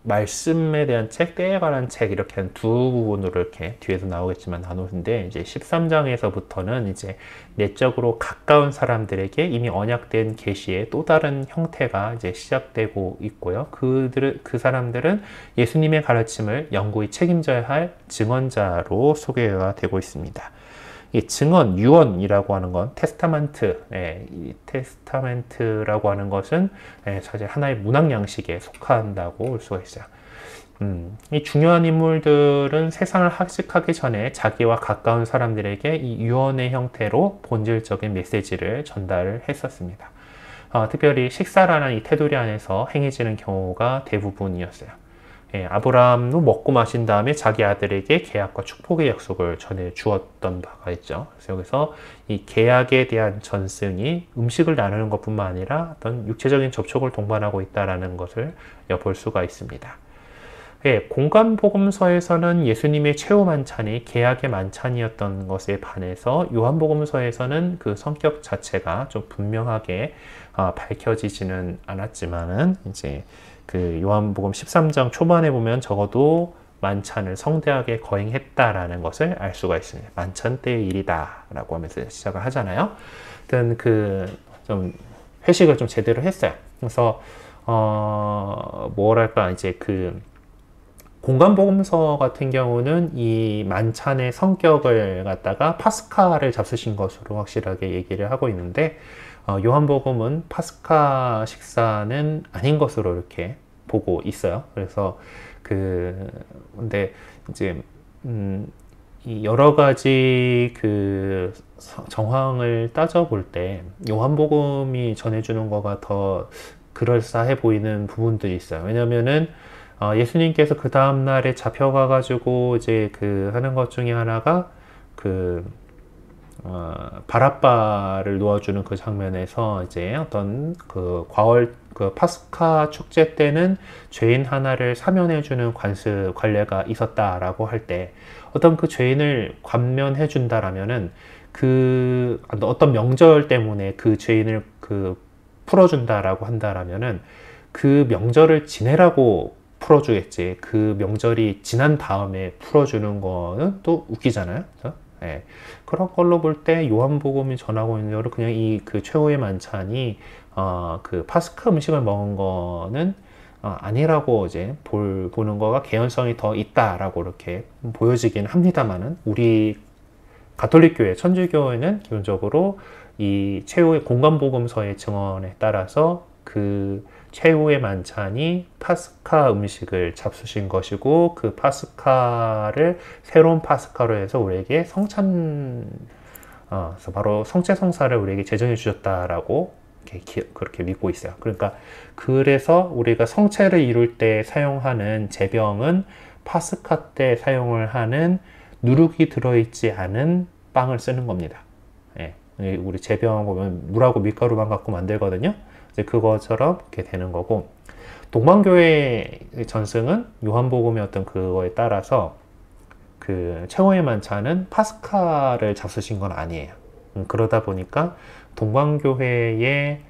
말씀에 대한 책, 때에 관한 책 이렇게 한 두 부분으로 이렇게 뒤에도 나오겠지만 나누는데 이제 13장에서부터는 이제 내적으로 가까운 사람들에게 이미 언약된 계시의 또 다른 형태가 이제 시작되고 있고요. 그 사람들은 예수님의 가르침을 영구히 책임져야 할 증언자로 소개가 되고 있습니다. 이 증언, 유언이라고 하는 건 테스타멘트, 이 테스타멘트라고 하는 것은 사실 하나의 문학 양식에 속한다고 볼 수가 있어요. 이 중요한 인물들은 세상을 학식하기 전에 자기와 가까운 사람들에게 이 유언의 형태로 본질적인 메시지를 전달을 했었습니다. 특별히 식사라는 이 테두리 안에서 행해지는 경우가 대부분이었어요. 아브라함도 먹고 마신 다음에 자기 아들에게 계약과 축복의 약속을 전해 주었던 바가 있죠. 그래서 여기서 이 계약에 대한 전승이 음식을 나누는 것뿐만 아니라 어떤 육체적인 접촉을 동반하고 있다는 것을 엿볼 수가 있습니다. 공간복음서에서는 예수님의 최후 만찬이 계약의 만찬이었던 것에 반해서 요한복음서에서는 그 성격 자체가 좀 분명하게 밝혀지지는 않았지만은 이제 그 요한복음 13장 초반에 보면 적어도 만찬을 성대하게 거행했다라는 것을 알 수가 있습니다. 만찬 때의 일이다 라고 하면서 시작을 하잖아요. 하여튼 좀 회식을 좀 제대로 했어요. 그래서 뭐랄까 이제 공간복음서 같은 경우는 이 만찬의 성격을 갖다가 파스카를 잡수신 것으로 확실하게 얘기를 하고 있는데 요한복음은 파스카 식사는 아닌 것으로 이렇게 보고 있어요. 그래서 근데 이제 이 여러 가지 정황을 따져볼 때 요한복음이 전해주는 거가 더 그럴싸해 보이는 부분들이 있어요. 왜냐면은 예수님께서 그 다음날에 잡혀가가지고 이제 하는 것 중에 하나가 바라바를 놓아주는 그 장면에서 이제 어떤 파스카 축제 때는 죄인 하나를 사면해주는 관례가 있었다라고 할 때 어떤 그 죄인을 관면해준다라면은 어떤 명절 때문에 그 죄인을 풀어준다라고 한다라면은 그 명절을 지내라고 풀어주겠지. 그 명절이 지난 다음에 풀어주는 거는 또 웃기잖아요. 그렇죠? 예. 그런 걸로 볼 때 요한복음이 전하고 있는 대로 그냥 이 그 최후의 만찬이 그 파스카 음식을 먹은 거는 아니라고 이제 보는 거가 개연성이 더 있다라고 이렇게 보여지긴 합니다만은, 우리 가톨릭 교회, 천주교회는 기본적으로 이 최후의 공간복음서의 증언에 따라서 그 최후의 만찬이 파스카 음식을 잡수신 것이고, 그 파스카를 새로운 파스카로 해서 우리에게 그래서 바로 성체성사를 우리에게 제정해 주셨다라고 그렇게 믿고 있어요. 그러니까 그래서 우리가 성체를 이룰 때 사용하는 제병은 파스카 때 사용을 하는 누룩이 들어있지 않은 빵을 쓰는 겁니다. 예. 우리 제병 보면 물하고 밀가루만 갖고 만들거든요. 이제 그것처럼 이렇게 되는 거고, 동방교회 전승은 요한복음의 어떤 그거에 따라서 그 최후의 만찬은 파스카를 잡수신 건 아니에요. 그러다 보니까 동방교회의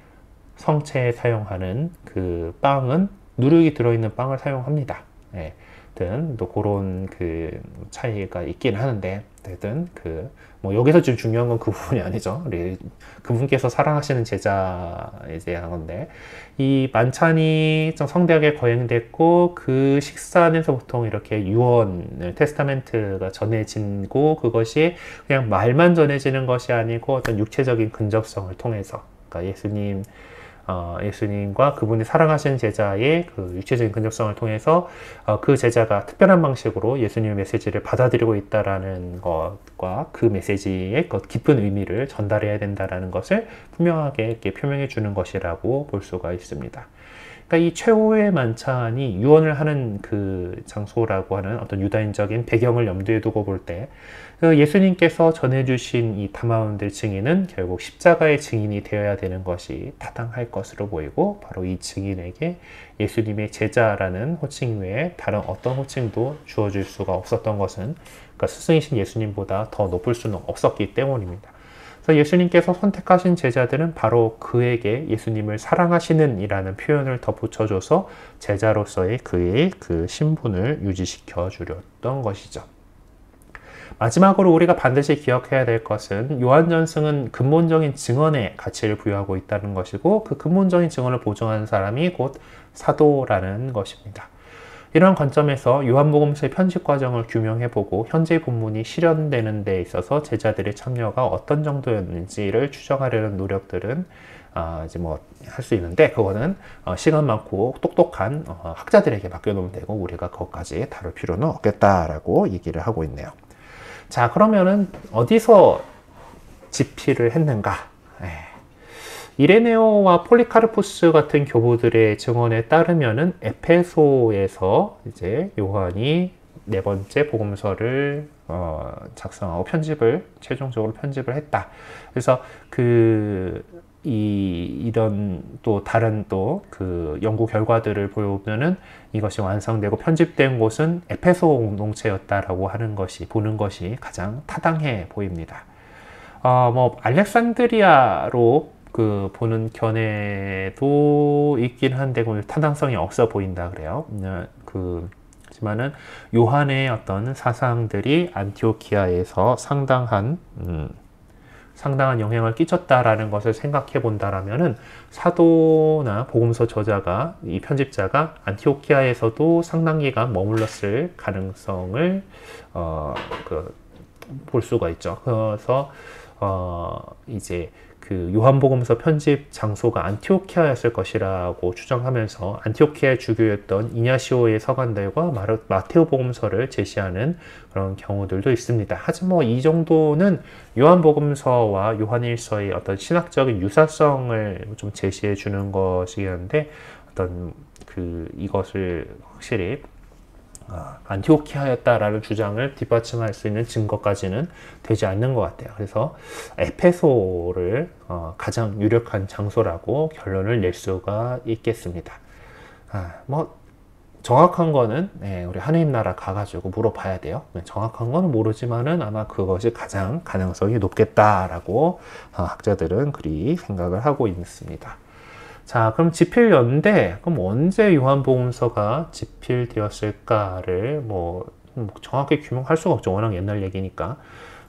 성체에 사용하는 그 빵은 누룩이 들어있는 빵을 사용합니다. 예. 또 그런 그 차이가 있긴 하는데, 어쨌든 뭐 여기서 지금 중요한 건 그 부분이 아니죠. 우리 그분께서 사랑하시는 제자에 대한 건데, 이 만찬이 좀 성대하게 거행됐고, 그 식사 안에서 보통 이렇게 유언을, 테스타멘트가 전해지고, 그것이 그냥 말만 전해지는 것이 아니고 어떤 육체적인 근접성을 통해서, 그러니까 예수님과 그분이 사랑하시는 제자의 그 육체적인 근접성을 통해서 그 제자가 특별한 방식으로 예수님의 메시지를 받아들이고 있다라는 것과 그 메시지의 깊은 의미를 전달해야 된다라는 것을 분명하게 이렇게 표명해 주는 것이라고 볼 수가 있습니다. 그러니까 이 최후의 만찬이 유언을 하는 그 장소라고 하는 어떤 유다인적인 배경을 염두에 두고 볼 때, 예수님께서 전해주신 이 다마운드 증인은 결국 십자가의 증인이 되어야 되는 것이 타당할 것으로 보이고, 바로 이 증인에게 예수님의 제자라는 호칭 외에 다른 어떤 호칭도 주어질 수가 없었던 것은, 그러니까 스승이신 예수님보다 더 높을 수는 없었기 때문입니다. 그래서 예수님께서 선택하신 제자들은 바로 그에게 예수님을 사랑하시는 이라는 표현을 덧붙여줘서 제자로서의 그의 그 신분을 유지시켜 주렸던 것이죠. 마지막으로 우리가 반드시 기억해야 될 것은, 요한전승은 근본적인 증언의 가치를 부여하고 있다는 것이고, 그 근본적인 증언을 보증하는 사람이 곧 사도라는 것입니다. 이런 관점에서 요한복음서의 편집 과정을 규명해보고 현재 본문이 실현되는 데 있어서 제자들의 참여가 어떤 정도였는지를 추정하려는 노력들은 이제 뭐 할 수 있는데, 그거는 시간 많고 똑똑한 학자들에게 맡겨놓으면 되고, 우리가 그것까지 다룰 필요는 없겠다라고 얘기를 하고 있네요. 자, 그러면은 어디서 집필을 했는가? 이레네오와 폴리카르푸스 같은 교부들의 증언에 따르면은 에페소에서 이제 요한이 네 번째 복음서를 작성하고 최종적으로 편집을 했다. 그래서 이런 또 다른 그 연구 결과들을 보면은 이것이 완성되고 편집된 곳은 에페소 공동체였다라고 보는 것이 가장 타당해 보입니다. 뭐 알렉산드리아로 보는 견해도 있긴 한데 타당성이 없어 보인다 그래요. 하지만은 요한의 어떤 사상들이 안티오키아에서 상당한 영향을 끼쳤다라는 것을 생각해 본다라면은, 사도나 복음서 저자가, 이 편집자가 안티오키아에서도 상당 기간 머물렀을 가능성을 볼 수가 있죠. 그래서 이제 그 요한복음서 편집 장소가 안티오키아였을 것이라고 추정하면서 안티오키아의 주교였던 이냐시오의 서간들과 마테오 복음서를 제시하는 그런 경우들도 있습니다. 하지만 뭐 이 정도는 요한복음서와 요한일서의 어떤 신학적인 유사성을 좀 제시해 주는 것이었는데, 어떤 이것을 확실히 안티오키아였다라는 주장을 뒷받침할 수 있는 증거까지는 되지 않는 것 같아요. 그래서 에페소를 가장 유력한 장소라고 결론을 낼 수가 있겠습니다. 뭐 정확한 거는 우리 하느님 나라 가가지고 물어봐야 돼요. 정확한 거는 모르지만은 아마 그것이 가장 가능성이 높겠다라고 학자들은 그리 생각을 하고 있습니다. 자, 그럼 집필 연대, 그럼 언제 요한복음서가 집필되었을까를 뭐 정확히 규명할 수가 없죠. 워낙 옛날 얘기니까.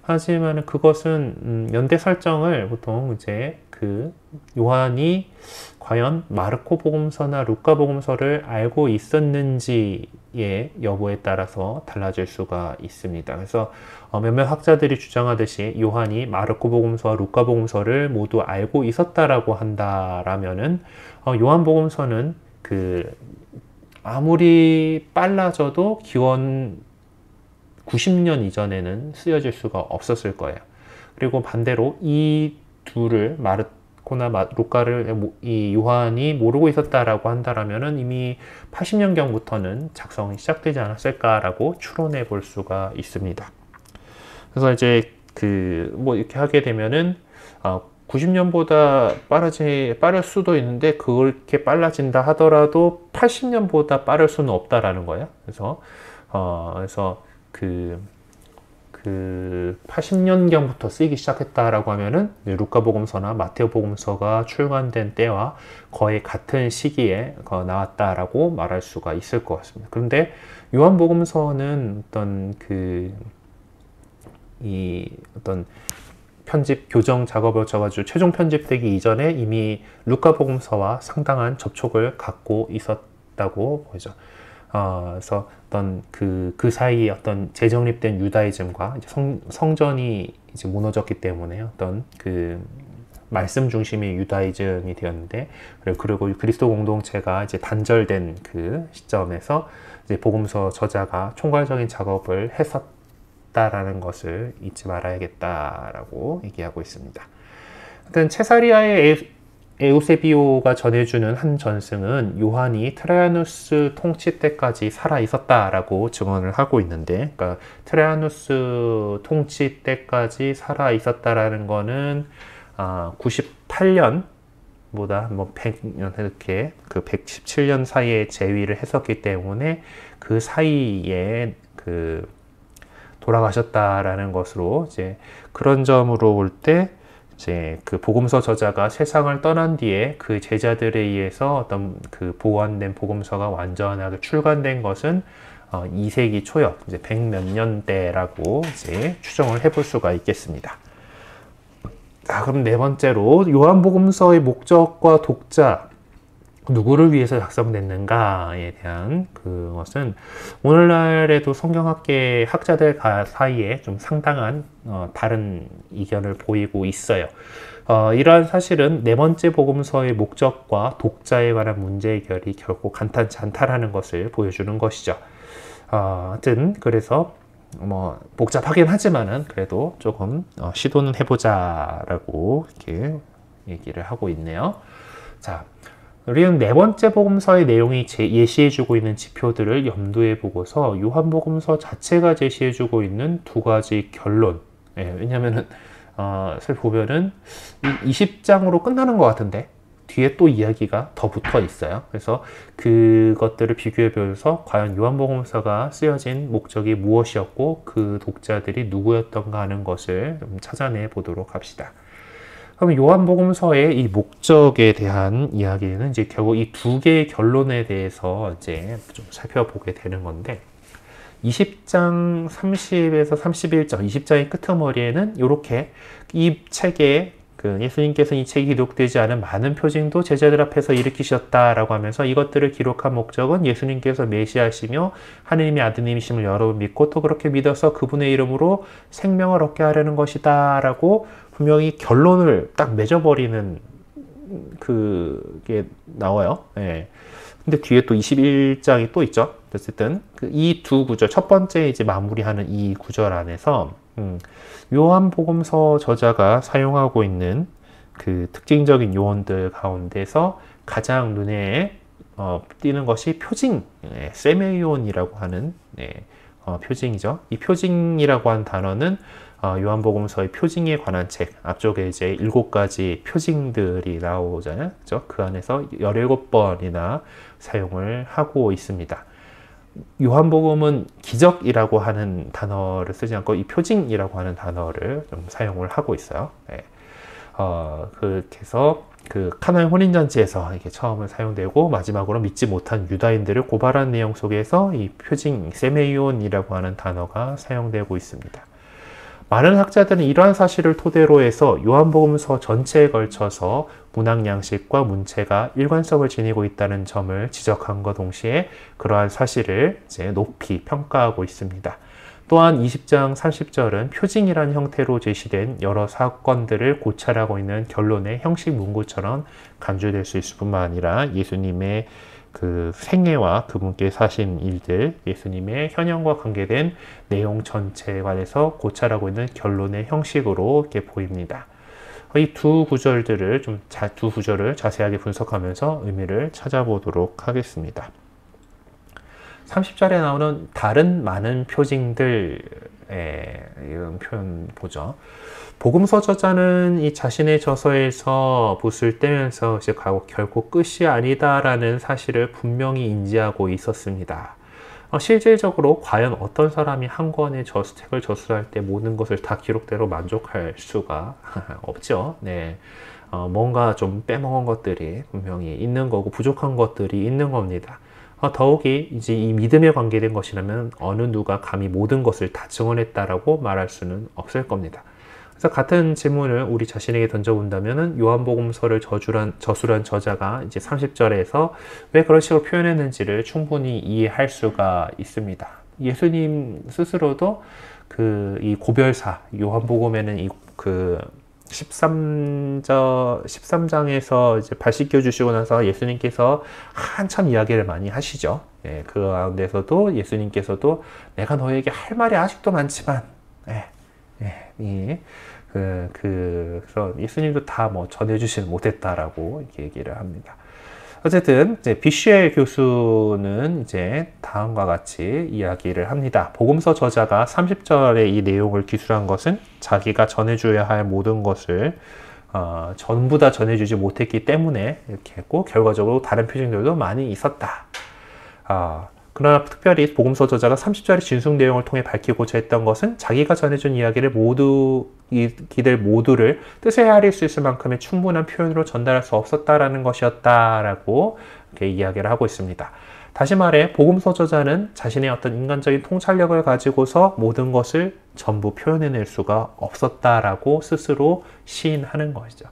하지만 그것은 연대 설정을 보통 이제 그 요한이 과연 마르코 복음서나 루카 복음서를 알고 있었는지의 여부에 따라서 달라질 수가 있습니다. 그래서 몇몇 학자들이 주장하듯이 요한이 마르코 복음서와 루카 복음서를 모두 알고 있었다라고 한다라면은 요한 복음서는 그 아무리 빨라져도 기원 90년 이전에는 쓰여질 수가 없었을 거예요. 그리고 반대로 이 둘을 마르코나 루카를 이 요한이 모르고 있었다라고 한다라면은 이미 80년경부터는 작성이 시작되지 않았을까라고 추론해 볼 수가 있습니다. 그래서 이제 뭐 이렇게 하게 되면은 90년보다 빠를 수도 있는데 그렇게 빨라진다 하더라도 80년보다 빠를 수는 없다라는 거예요. 그래서 그 80년경부터 쓰이기 시작했다라고 하면은 루카복음서나 마테오복음서가 출간된 때와 거의 같은 시기에 나왔다라고 말할 수가 있을 것 같습니다. 그런데 요한복음서는 어떤 편집 교정 작업을 거쳐가지고 최종 편집되기 이전에 이미 루카복음서와 상당한 접촉을 갖고 있었다고 보죠. 그래서 어떤 그 사이 어떤 재정립된 유다이즘과 이제 성전이 이제 무너졌기 때문에 어떤 그 말씀 중심의 유다이즘이 되었는데, 그리고 그리스도 공동체가 이제 단절된 그 시점에서 이제 복음서 저자가 총괄적인 작업을 했었다라는 것을 잊지 말아야겠다라고 얘기하고 있습니다. 하여튼 체사리아의 에우세비오가 전해주는 한 전승은 요한이 트라야누스 통치 때까지 살아 있었다라고 증언을 하고 있는데, 그러니까 트라야누스 통치 때까지 살아 있었다라는 거는 98년보다 뭐 100년 이렇게 그 117년 사이에 재위를 했었기 때문에 그 사이에 그 돌아가셨다라는 것으로 이제 그런 점으로 볼 때 이제 그 복음서 저자가 세상을 떠난 뒤에 그 제자들에 의해서 어떤 그 보완된 복음서가 완전하게 출간된 것은 2세기 초역, 이제 100몇 년대라고 이제 추정을 해볼 수가 있겠습니다. 자, 그럼 네 번째로 요한복음서의 목적과 독자, 누구를 위해서 작성됐는가에 대한 그것은 오늘날에도 성경학계 학자들 사이에 좀 상당한 다른 이견을 보이고 있어요. 이러한 사실은 네 번째 복음서의 목적과 독자에 관한 문제 해결이 결코 간단치 않다라는 것을 보여주는 것이죠. 하여튼 그래서 뭐 복잡하긴 하지만은 그래도 조금 시도는 해보자라고 이렇게 얘기를 하고 있네요. 자, 우리는 네 번째 복음서의 내용이 예시해주고 있는 지표들을 염두에 보고서 요한복음서 자체가 제시해주고 있는 두 가지 결론. 왜냐면은 보면은 20장으로 끝나는 것 같은데 뒤에 또 이야기가 더 붙어 있어요. 그래서 그것들을 비교해 보면서 과연 요한복음서가 쓰여진 목적이 무엇이었고 그 독자들이 누구였던가 하는 것을 좀 찾아내 보도록 합시다. 그럼 요한복음서의 이 목적에 대한 이야기는 이제 결국 이 두 개의 결론에 대해서 이제 좀 살펴보게 되는 건데, 20장 30에서 31장, 20장의 끄트머리에는 이렇게 이 책에 예수님께서 이 책이 기록되지 않은 많은 표징도 제자들 앞에서 일으키셨다라고 하면서 이것들을 기록한 목적은 예수님께서 메시아시며 하느님의 아드님이심을 여러분 믿고 또 그렇게 믿어서 그분의 이름으로 생명을 얻게 하려는 것이다 라고 분명히 결론을 딱 맺어버리는 그게 나와요. 근데 뒤에 또 21장이 또 있죠. 어쨌든 이 두 구절, 첫 번째 이제 마무리하는 이 구절 안에서 요한복음서 저자가 사용하고 있는 그 특징적인 요원들 가운데서 가장 눈에 띄는 것이 표징, 세메이온이라고 하는 표징이죠. 이 표징이라고 한 단어는 요한복음서의 표징에 관한 책, 앞쪽에 이제 7가지 표징들이 나오잖아요. 그죠? 그 안에서 17번이나 사용을 하고 있습니다. 요한복음은 기적이라고 하는 단어를 쓰지 않고 이 표징이라고 하는 단어를 좀 사용을 하고 있어요. 그렇게 해서 그 카나의 혼인잔치에서 이게 처음에 사용되고 마지막으로 믿지 못한 유다인들을 고발한 내용 속에서 이 표징, 세메이온이라고 하는 단어가 사용되고 있습니다. 많은 학자들은 이러한 사실을 토대로 해서 요한복음서 전체에 걸쳐서 문학 양식과 문체가 일관성을 지니고 있다는 점을 지적함과 동시에 그러한 사실을 이제 높이 평가하고 있습니다. 또한 20장 30절은 표징이라는 형태로 제시된 여러 사건들을 고찰하고 있는 결론의 형식 문구처럼 간주될 수 있을 뿐만 아니라 예수님의 그 생애와 그분께 사신 일들, 예수님의 현현과 관계된 내용 전체에 관해서 고찰하고 있는 결론의 형식으로 이렇게 보입니다. 이 두 구절들을 두 구절을 자세하게 분석하면서 의미를 찾아보도록 하겠습니다. 30절에 나오는 다른 많은 표징들, 이런 표현 보죠. 복음서 저자는 이 자신의 저서에서 붓을 떼면서 이제 결코 끝이 아니다라는 사실을 분명히 인지하고 있었습니다. 실질적으로 과연 어떤 사람이 한 권의 책을 저술할 때 모든 것을 다 기록대로 만족할 수가 없죠. 네. 뭔가 좀 빼먹은 것들이 분명히 있는 거고 부족한 것들이 있는 겁니다. 더욱이 이제 이 믿음에 관계된 것이라면 어느 누가 감히 모든 것을 다 증언했다라고 말할 수는 없을 겁니다. 그래서 같은 질문을 우리 자신에게 던져본다면은 요한복음서를 저술한 저자가 이제 30절에서 왜 그런 식으로 표현했는지를 충분히 이해할 수가 있습니다. 예수님 스스로도 이 고별사, 요한복음에는 이 13장에서 이제 발 씻겨주시고 나서 예수님께서 한참 이야기를 많이 하시죠. 예, 그 가운데서도 예수님께서도 내가 너에게 할 말이 아직도 많지만, 그래서 예수님도 다 전해주지는 못했다라고 이렇게 얘기를 합니다. 어쨌든 이제 비슈엘 교수는 이제 다음과 같이 이야기를 합니다. 복음서 저자가 30절의 이 내용을 기술한 것은 자기가 전해줘야 할 모든 것을 전부 다 전해주지 못했기 때문에 이렇게 했고, 결과적으로 다른 표징들도 많이 있었다. 그러나 특별히 복음서 저자가 30절의 진술 내용을 통해 밝히고자 했던 것은 자기가 전해준 이야기들 모두를 뜻에 헤아릴 수 있을 만큼의 충분한 표현으로 전달할 수 없었다라는 것이었다라고 이렇게 이야기를 하고 있습니다. 다시 말해 복음서 저자는 자신의 어떤 인간적인 통찰력을 가지고서 모든 것을 전부 표현해낼 수가 없었다라고 스스로 시인하는 것이죠.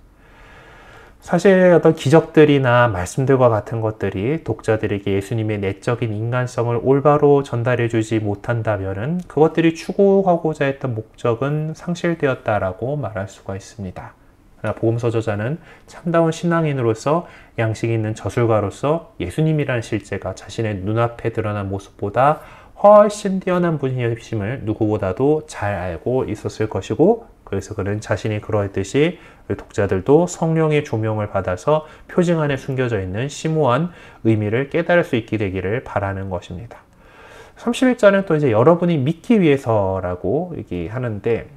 사실 어떤 기적들이나 말씀들과 같은 것들이 독자들에게 예수님의 내적인 인간성을 올바로 전달해주지 못한다면은 그것들이 추구하고자 했던 목적은 상실되었다라고 말할 수가 있습니다. 그러나 복음서 저자는 참다운 신앙인으로서 양식 있는 저술가로서 예수님이라는 실제가 자신의 눈앞에 드러난 모습보다 훨씬 뛰어난 분이심을 누구보다도 잘 알고 있었을 것이고, 그래서 그는 자신이 그러했듯이 독자들도 성령의 조명을 받아서 표징 안에 숨겨져 있는 심오한 의미를 깨달을 수 있게 되기를 바라는 것입니다. 31절은 또 이제 여러분이 믿기 위해서라고 얘기하는데,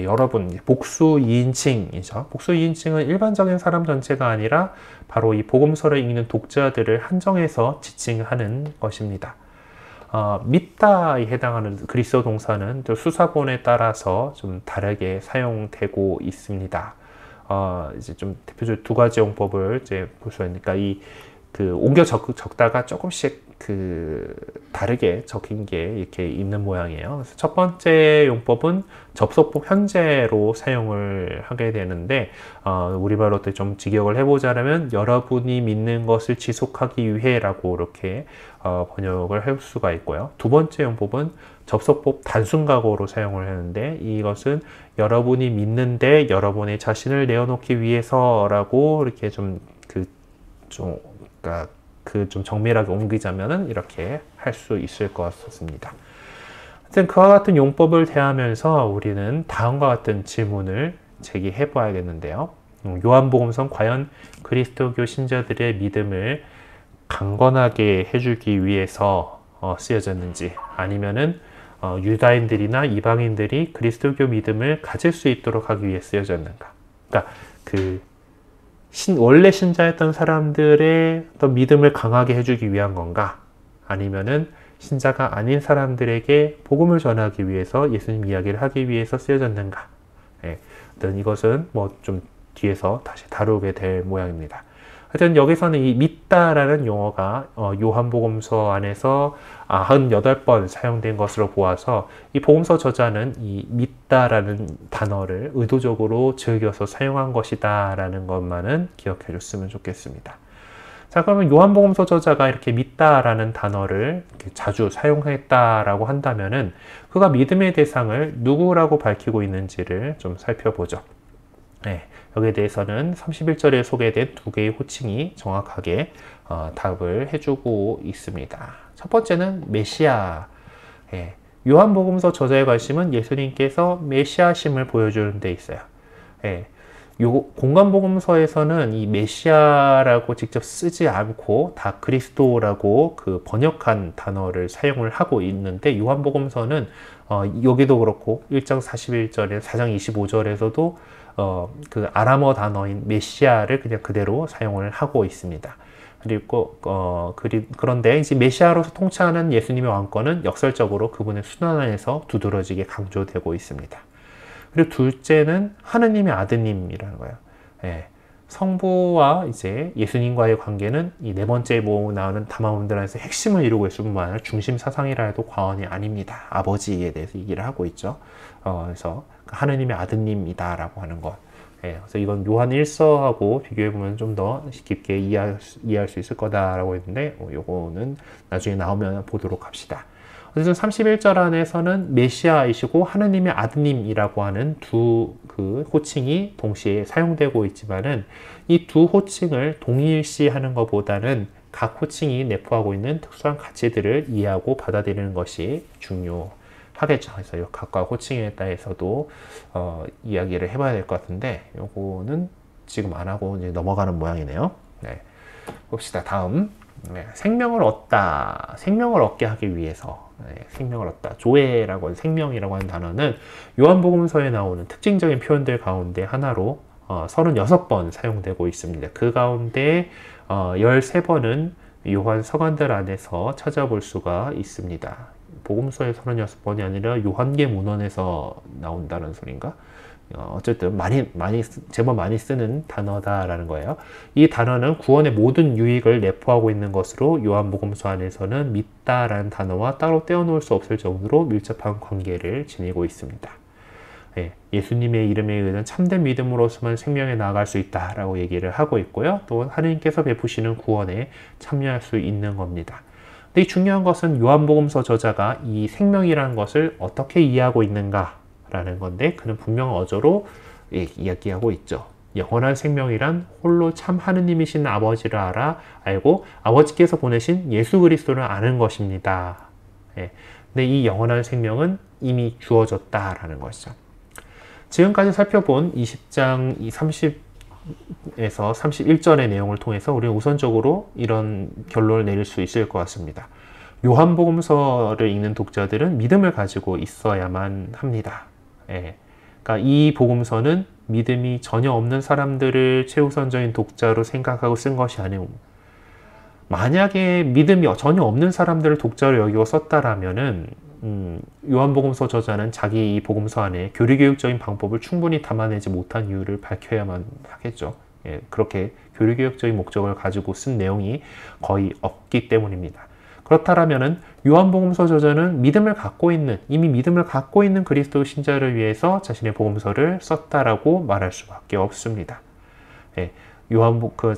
여러분, 복수 2인칭이죠. 복수 2인칭은 일반적인 사람 전체가 아니라 바로 이 복음서를 읽는 독자들을 한정해서 지칭하는 것입니다. 믿다에 해당하는 그리스어 동사는 수사본에 따라서 좀 다르게 사용되고 있습니다. 이제 좀 대표적으로 두 가지 용법을 이제 볼 수 있으니까 옮겨 적다가 조금씩 다르게 적힌 게 이렇게 있는 모양이에요. 그래서 첫 번째 용법은 접속법 현재로 사용을 하게 되는데, 우리말로 좀 직역을 해보자면 여러분이 믿는 것을 지속하기 위해라고 이렇게 번역을 할 수가 있고요. 두 번째 용법은 접속법 단순각어로 사용을 하는데, 이것은 여러분이 믿는데 여러분의 자신을 내어놓기 위해서라고 이렇게 좀 정밀하게 옮기자면은 이렇게 할 수 있을 것 같습니다. 하여튼 그와 같은 용법을 대하면서 우리는 다음과 같은 질문을 제기해 봐야겠는데요. 요한복음서는 과연 그리스도교 신자들의 믿음을 강건하게 해주기 위해서 쓰여졌는지, 아니면은 유다인들이나 이방인들이 그리스도교 믿음을 가질 수 있도록 하기 위해 쓰여졌는가? 그러니까 원래 신자였던 사람들의 어떤 믿음을 강하게 해주기 위한 건가? 아니면은 신자가 아닌 사람들에게 복음을 전하기 위해서, 예수님 이야기를 하기 위해서 쓰여졌는가? 어떤 이것은 좀 뒤에서 다시 다루게 될 모양입니다. 하여튼 여기서는 이 믿다라는 용어가 요한복음서 안에서 98번 사용된 것으로 보아서 이 복음서 저자는 이 믿다라는 단어를 의도적으로 즐겨서 사용한 것이다 라는 것만은 기억해 줬으면 좋겠습니다. 자, 그러면 요한복음서 저자가 이렇게 믿다라는 단어를 이렇게 자주 사용했다라고 한다면은 그가 믿음의 대상을 누구라고 밝히고 있는지를 좀 살펴보죠. 네, 여기에 대해서는 31절에 소개된 두 개의 호칭이 정확하게 답을 해주고 있습니다. 첫 번째는 메시아. 네, 요한복음서 저자의 관심은 예수님께서 메시아심을 보여주는 데 있어요. 네, 공관복음서에서는 이 메시아라고 직접 쓰지 않고 다 그리스도라고 그 번역한 단어를 사용을 하고 있는데 요한복음서는 여기도 그렇고 1장 41절에 4장 25절에서도 그 아람어 단어인 메시아를 그냥 그대로 사용을 하고 있습니다. 그리고 그런데 이제 메시아로서 통치하는 예수님의 왕권은 역설적으로 그분의 순환 안에서 두드러지게 강조되고 있습니다. 그리고 둘째는 하느님의 아드님이라는 거예요. 예, 성부와 이제 예수님과의 관계는 이 네 번째 나오는 담화문들 안에서 핵심을 이루고 있을 뿐만 아니라 중심 사상이라 해도 과언이 아닙니다. 아버지에 대해서 얘기를 하고 있죠. 그래서 하느님의 아드님이다라고 하는 것. 예, 그래서 이건 요한 1서하고 비교해보면 좀 더 깊게 이해할 수 있을 거다라고 했는데 요거는 나중에 나오면 보도록 합시다. 어쨌든 31절 안에서는 메시아이시고 하느님의 아드님이라고 하는 두 그 호칭이 동시에 사용되고 있지만은 이 두 호칭을 동일시하는 것보다는 각 호칭이 내포하고 있는 특수한 가치들을 이해하고 받아들이는 것이 중요하겠죠. 그래서 이 각각 호칭에 따라서도 이야기를 해봐야 될 것 같은데 요거는 지금 안 하고 이제 넘어가는 모양이네요. 네, 봅시다. 다음. 네, 생명을 얻다. 생명을 얻게 하기 위해서 생명을 얻다. 조회라고 하는 생명이라고 하는 단어는 요한복음서에 나오는 특징적인 표현들 가운데 하나로 36번 사용되고 있습니다. 그 가운데 13번은 요한 서간들 안에서 찾아볼 수가 있습니다. 복음서의 36번이 아니라 요한계문헌에서 나온다는 소린가? 어쨌든 제법 많이 쓰는 단어다라는 거예요. 이 단어는 구원의 모든 유익을 내포하고 있는 것으로 요한복음서 안에서는 믿다라는 단어와 따로 떼어놓을 수 없을 정도로 밀접한 관계를 지니고 있습니다. 예수님의 이름에 의한 참된 믿음으로서만 생명에 나아갈 수 있다라고 얘기를 하고 있고요. 또 하느님께서 베푸시는 구원에 참여할 수 있는 겁니다. 근데 이 중요한 것은 요한복음서 저자가 이 생명이라는 것을 어떻게 이해하고 있는가 라는 건데 그는 분명 어조로 이야기하고 있죠. 영원한 생명이란 홀로 참 하느님이신 아버지를 알고 아버지께서 보내신 예수 그리스도를 아는 것입니다. 근데 이 영원한 생명은 이미 주어졌다라는 것이죠. 지금까지 살펴본 20장 30에서 31절의 내용을 통해서 우리는 우선적으로 이런 결론을 내릴 수 있을 것 같습니다. 요한복음서를 읽는 독자들은 믿음을 가지고 있어야만 합니다. 그러니까 이 복음서는 믿음이 전혀 없는 사람들을 최우선적인 독자로 생각하고 쓴 것이 아니고 만약에 믿음이 전혀 없는 사람들을 독자로 여기고 썼다라면은 요한복음서 저자는 자기 이 복음서 안에 교리교육적인 방법을 충분히 담아내지 못한 이유를 밝혀야만 하겠죠. 그렇게 교리교육적인 목적을 가지고 쓴 내용이 거의 없기 때문입니다. 그렇다면은 요한복음서 저자는 이미 믿음을 갖고 있는 그리스도 신자를 위해서 자신의 복음서를 썼다라고 말할 수밖에 없습니다.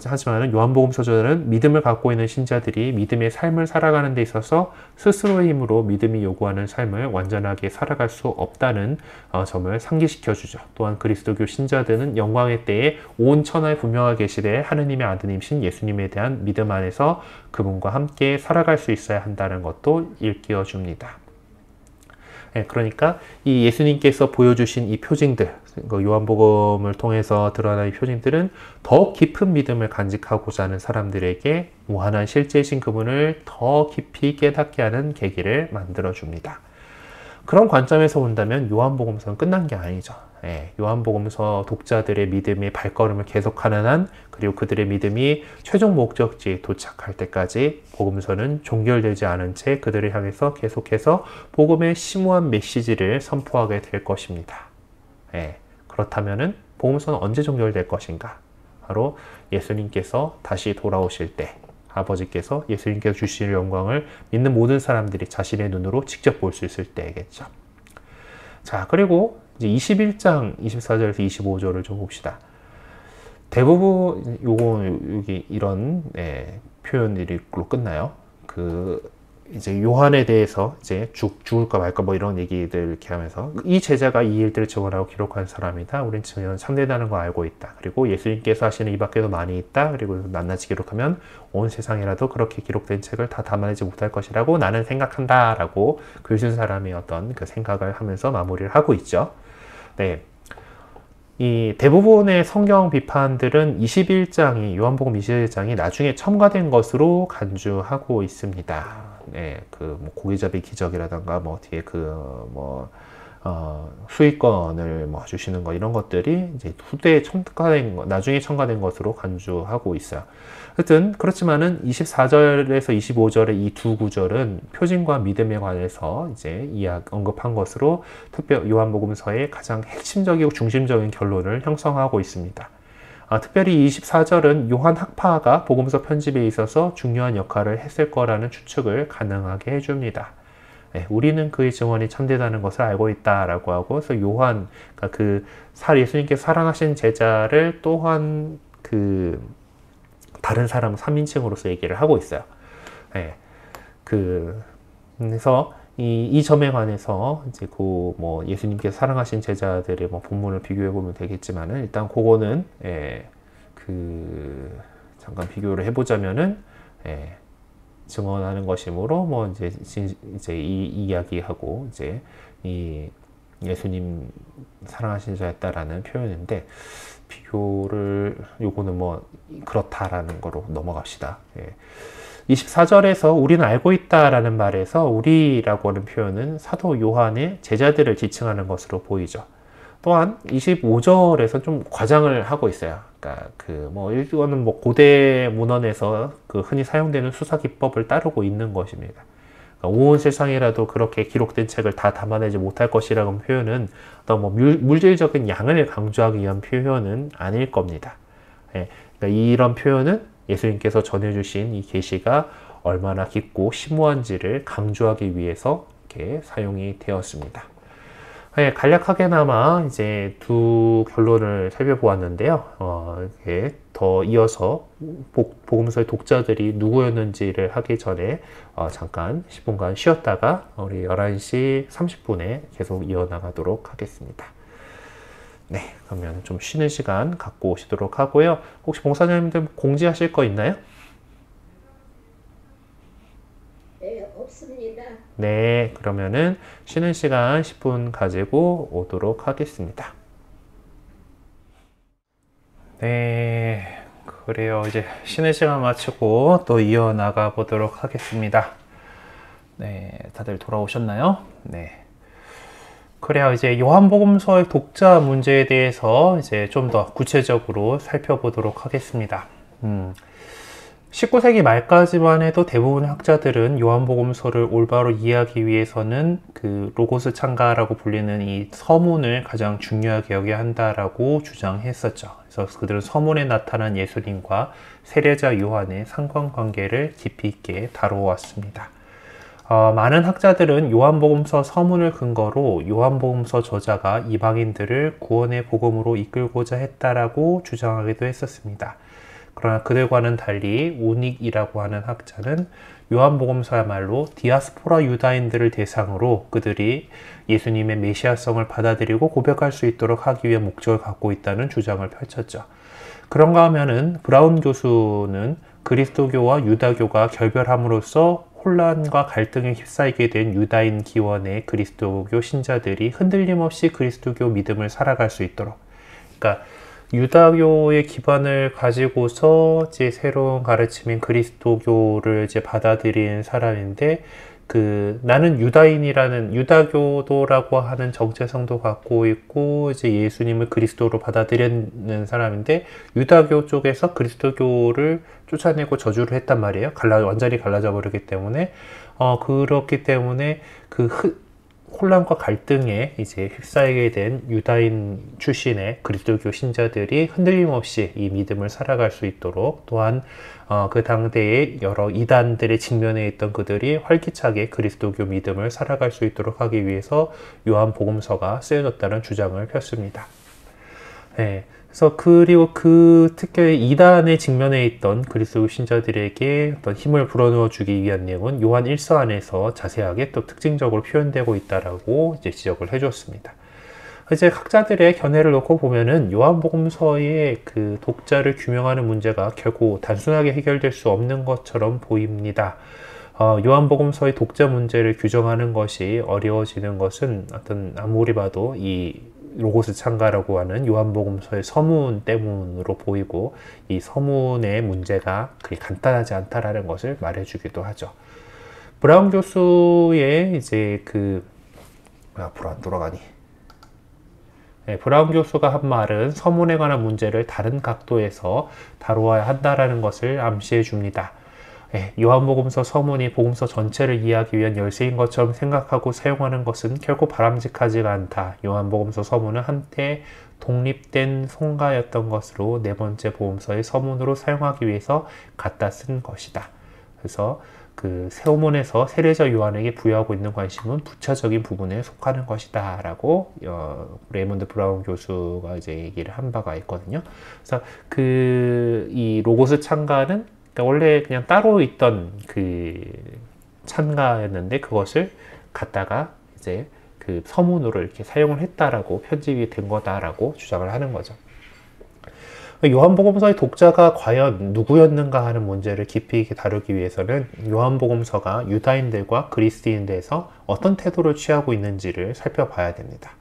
하지만 요한복음서 저자는 믿음을 갖고 있는 신자들이 믿음의 삶을 살아가는 데 있어서 스스로의 힘으로 믿음이 요구하는 삶을 완전하게 살아갈 수 없다는 점을 상기시켜 주죠. 또한 그리스도교 신자들은 영광의 때에 온 천하에 분명하게 계시되 하느님의 아드님이신 예수님에 대한 믿음 안에서 그분과 함께 살아갈 수 있어야 한다는 것도 일깨워 줍니다. 그러니까 이 예수님께서 보여주신 이 표징들, 요한복음을 통해서 드러난 이 표징들은 더욱 깊은 믿음을 간직하고자 하는 사람들에게 무한한 실제이신 그분을 더 깊이 깨닫게 하는 계기를 만들어줍니다. 그런 관점에서 본다면 요한복음서는 끝난 게 아니죠. 요한복음서 독자들의 믿음의 발걸음을 계속하는 한, 그리고 그들의 믿음이 최종 목적지에 도착할 때까지 복음서는 종결되지 않은 채 그들을 향해서 계속해서 복음의 심오한 메시지를 선포하게 될 것입니다. 그렇다면은 복음서는 언제 종결될 것인가? 바로 예수님께서 다시 돌아오실 때, 아버지께서 예수님께서 주실 영광을 믿는 모든 사람들이 자신의 눈으로 직접 볼 수 있을 때겠죠. 자, 그리고 이제 21장 24절에서 25절을 좀 봅시다. 대부분 여기 이런 표현들로 끝나요. 이제 요한에 대해서 이제 죽을까 말까 뭐 이런 얘기들 이렇게 하면서 이 제자가 이 일들을 증언하고 기록한 사람이다. 우린 증언 참되다는 거 알고 있다. 그리고 예수님께서 하시는 이 밖에도 많이 있다. 그리고 낱낱이 기록하면 온 세상이라도 그렇게 기록된 책을 다 담아내지 못할 것이라고 나는 생각한다. 라고 글 쓴 사람의 어떤 그 생각을 하면서 마무리를 하고 있죠. 네. 이 대부분의 성경 비판들은 21장이 요한복음 21장이 나중에 첨가된 것으로 간주하고 있습니다. 네, 뭐 고기잡이 기적이라든가 뭐 뒤에 수익권을 뭐 주시는 거 이런 것들이 이제 후대에 첨가된 거, 나중에 첨가된 것으로 간주하고 있어요. 하여튼 그렇지만은 24절에서 25절의 이 두 구절은 표징과 믿음에 관해서 이제 언급한 것으로 특별 요한복음서의 가장 핵심적이고 중심적인 결론을 형성하고 있습니다. 특별히 24절은 요한 학파가 복음서 편집에 있어서 중요한 역할을 했을 거라는 추측을 가능하게 해줍니다. 네, 우리는 그의 증언이 참되다는 것을 알고 있다라고 하고, 그래서 요한, 그러니까 예수님께서 사랑하신 제자를 또한 다른 사람 3인칭으로서 얘기를 하고 있어요. 네, 그래서 이 점에 관해서 이제 뭐 예수님께서 사랑하신 제자들의 뭐 본문을 비교해 보면 되겠지만은 일단 그거는 잠깐 비교를 해보자면은 증언하는 것이므로 뭐 이제 이 이야기하고 이제 이 예수님 사랑하신 자였다라는 표현인데 요거는 뭐 그렇다라는 거로 넘어갑시다. 24절에서 우리는 알고 있다라는 말에서 우리라고 하는 표현은 사도 요한의 제자들을 지칭하는 것으로 보이죠. 또한 25절에서 좀 과장을 하고 있어요. 그러니까 이거는 뭐 고대 문헌에서 흔히 사용되는 수사 기법을 따르고 있는 것입니다. 그러니까 온 세상이라도 그렇게 기록된 책을 다 담아내지 못할 것이라는 표현은 어떤 뭐 물질적인 양을 강조하기 위한 표현은 아닐 겁니다. 그러니까 이런 표현은 예수님께서 전해주신 이 계시가 얼마나 깊고 심오한지를 강조하기 위해서 이렇게 사용이 되었습니다. 간략하게나마 이제 두 결론을 살펴보았는데요. 이렇게 더 이어서 복음서의 독자들이 누구였는지를 하기 전에 잠깐 10분간 쉬었다가 우리 11시 30분에 계속 이어나가도록 하겠습니다. 네, 그러면 좀 쉬는 시간 갖고 오시도록 하고요. 혹시 봉사자님들 공지하실 거 있나요? 네, 없습니다. 네, 그러면은 쉬는 시간 10분 가지고 오도록 하겠습니다. 네, 그래요. 이제 쉬는 시간 마치고 또 이어나가 보도록 하겠습니다. 네, 다들 돌아오셨나요? 네. 그래요. 이제 요한복음서의 독자 문제에 대해서 이제 좀 더 구체적으로 살펴보도록 하겠습니다. 19세기 말까지만 해도 대부분의 학자들은 요한복음서를 올바로 이해하기 위해서는 로고스 창가라고 불리는 이 서문을 가장 중요하게 여겨야 한다라고 주장했었죠. 그래서 그들은 서문에 나타난 예수님과 세례자 요한의 상관관계를 깊이 있게 다루어왔습니다. 많은 학자들은 요한복음서 서문을 근거로 요한복음서 저자가 이방인들을 구원의 복음으로 이끌고자 했다라고 주장하기도 했었습니다. 그러나 그들과는 달리 오닉이라고 하는 학자는 요한복음서야말로 디아스포라 유다인들을 대상으로 그들이 예수님의 메시아성을 받아들이고 고백할 수 있도록 하기 위해 목적을 갖고 있다는 주장을 펼쳤죠. 그런가 하면은 브라운 교수는 그리스도교와 유다교가 결별함으로써 혼란과 갈등에 휩싸이게 된 유다인 기원의 그리스도교 신자들이 흔들림 없이 그리스도교 믿음을 살아갈 수 있도록, 그러니까 유다교의 기반을 가지고서 이제 새로운 가르침인 그리스도교를 이제 받아들인 사람인데 나는 유다인이라는 유다교도라고 하는 정체성도 갖고 있고 이제 예수님을 그리스도로 받아들이는 사람인데 유다교 쪽에서 그리스도교를 쫓아내고 저주를 했단 말이에요. 완전히 갈라져 버리기 때문에 그렇기 때문에 혼란과 갈등에 이제 휩싸이게 된 유다인 출신의 그리스도교 신자들이 흔들림 없이 이 믿음을 살아갈 수 있도록, 또한 그 당대의 여러 이단들의 직면에 있던 그들이 활기차게 그리스도교 믿음을 살아갈 수 있도록 하기 위해서 요한복음서가 쓰여졌다는 주장을 폈습니다. 네. 그래서 그리고 특히 이단의 직면에 있던 그리스도 신자들에게 어떤 힘을 불어넣어 주기 위한 내용은 요한 1서 안에서 자세하게 또 특징적으로 표현되고 있다라고 이제 지적을 해줬습니다. 이제 학자들의 견해를 놓고 보면은 요한복음서의 그 독자를 규명하는 문제가 결코 단순하게 해결될 수 없는 것처럼 보입니다. 요한복음서의 독자 문제를 규정하는 것이 어려워지는 것은 아무리 봐도 이 로고스 창가라고 하는 요한복음서의 서문 때문으로 보이고, 이 서문의 문제가 그리 간단하지 않다라는 것을 말해주기도 하죠. 브라운 교수의 이제 앞으로 안 돌아가니. 네, 브라운 교수가 한 말은 서문에 관한 문제를 다른 각도에서 다루어야 한다라는 것을 암시해 줍니다. 요한복음서 서문이 복음서 전체를 이해하기 위한 열쇠인 것처럼 생각하고 사용하는 것은 결코 바람직하지가 않다. 요한복음서 서문은 한때 독립된 성가였던 것으로 네 번째 복음서의 서문으로 사용하기 위해서 갖다 쓴 것이다. 그래서 그 서문에서 세례자 요한에게 부여하고 있는 관심은 부차적인 부분에 속하는 것이다 라고 레이먼드 브라운 교수가 이제 얘기를 한 바가 있거든요. 그래서 이 로고스 창가는 원래 그냥 따로 있던 그 찬가였는데, 그것을 갖다가 이제 그 서문으로 이렇게 사용을 했다라고, 편집이 된 거다라고 주장을 하는 거죠. 요한복음서의 독자가 과연 누구였는가 하는 문제를 깊이 있게 다루기 위해서는 요한복음서가 유다인들과 그리스도인들에서 어떤 태도를 취하고 있는지를 살펴봐야 됩니다.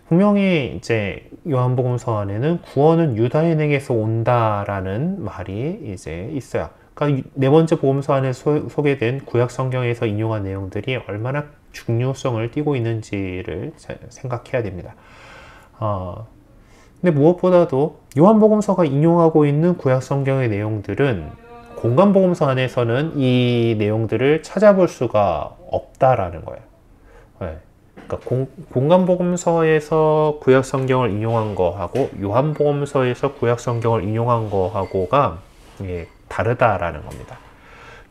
분명히 이제 요한복음서 안에는 구원은 유다인에게서 온다라는 말이 이제 있어요. 그러니까 네 번째 복음서 안에 소개된 구약 성경에서 인용한 내용들이 얼마나 중요성을 띠고 있는지를 생각해야 됩니다. 근데 무엇보다도 요한복음서가 인용하고 있는 구약 성경의 내용들은 공간복음서 안에서는 이 내용들을 찾아볼 수가 없다라는 거예요. 그러니까 공간복음서에서 구약 성경을 인용한 거하고 요한복음서에서 구약 성경을 인용한 거하고가 다르다라는 겁니다.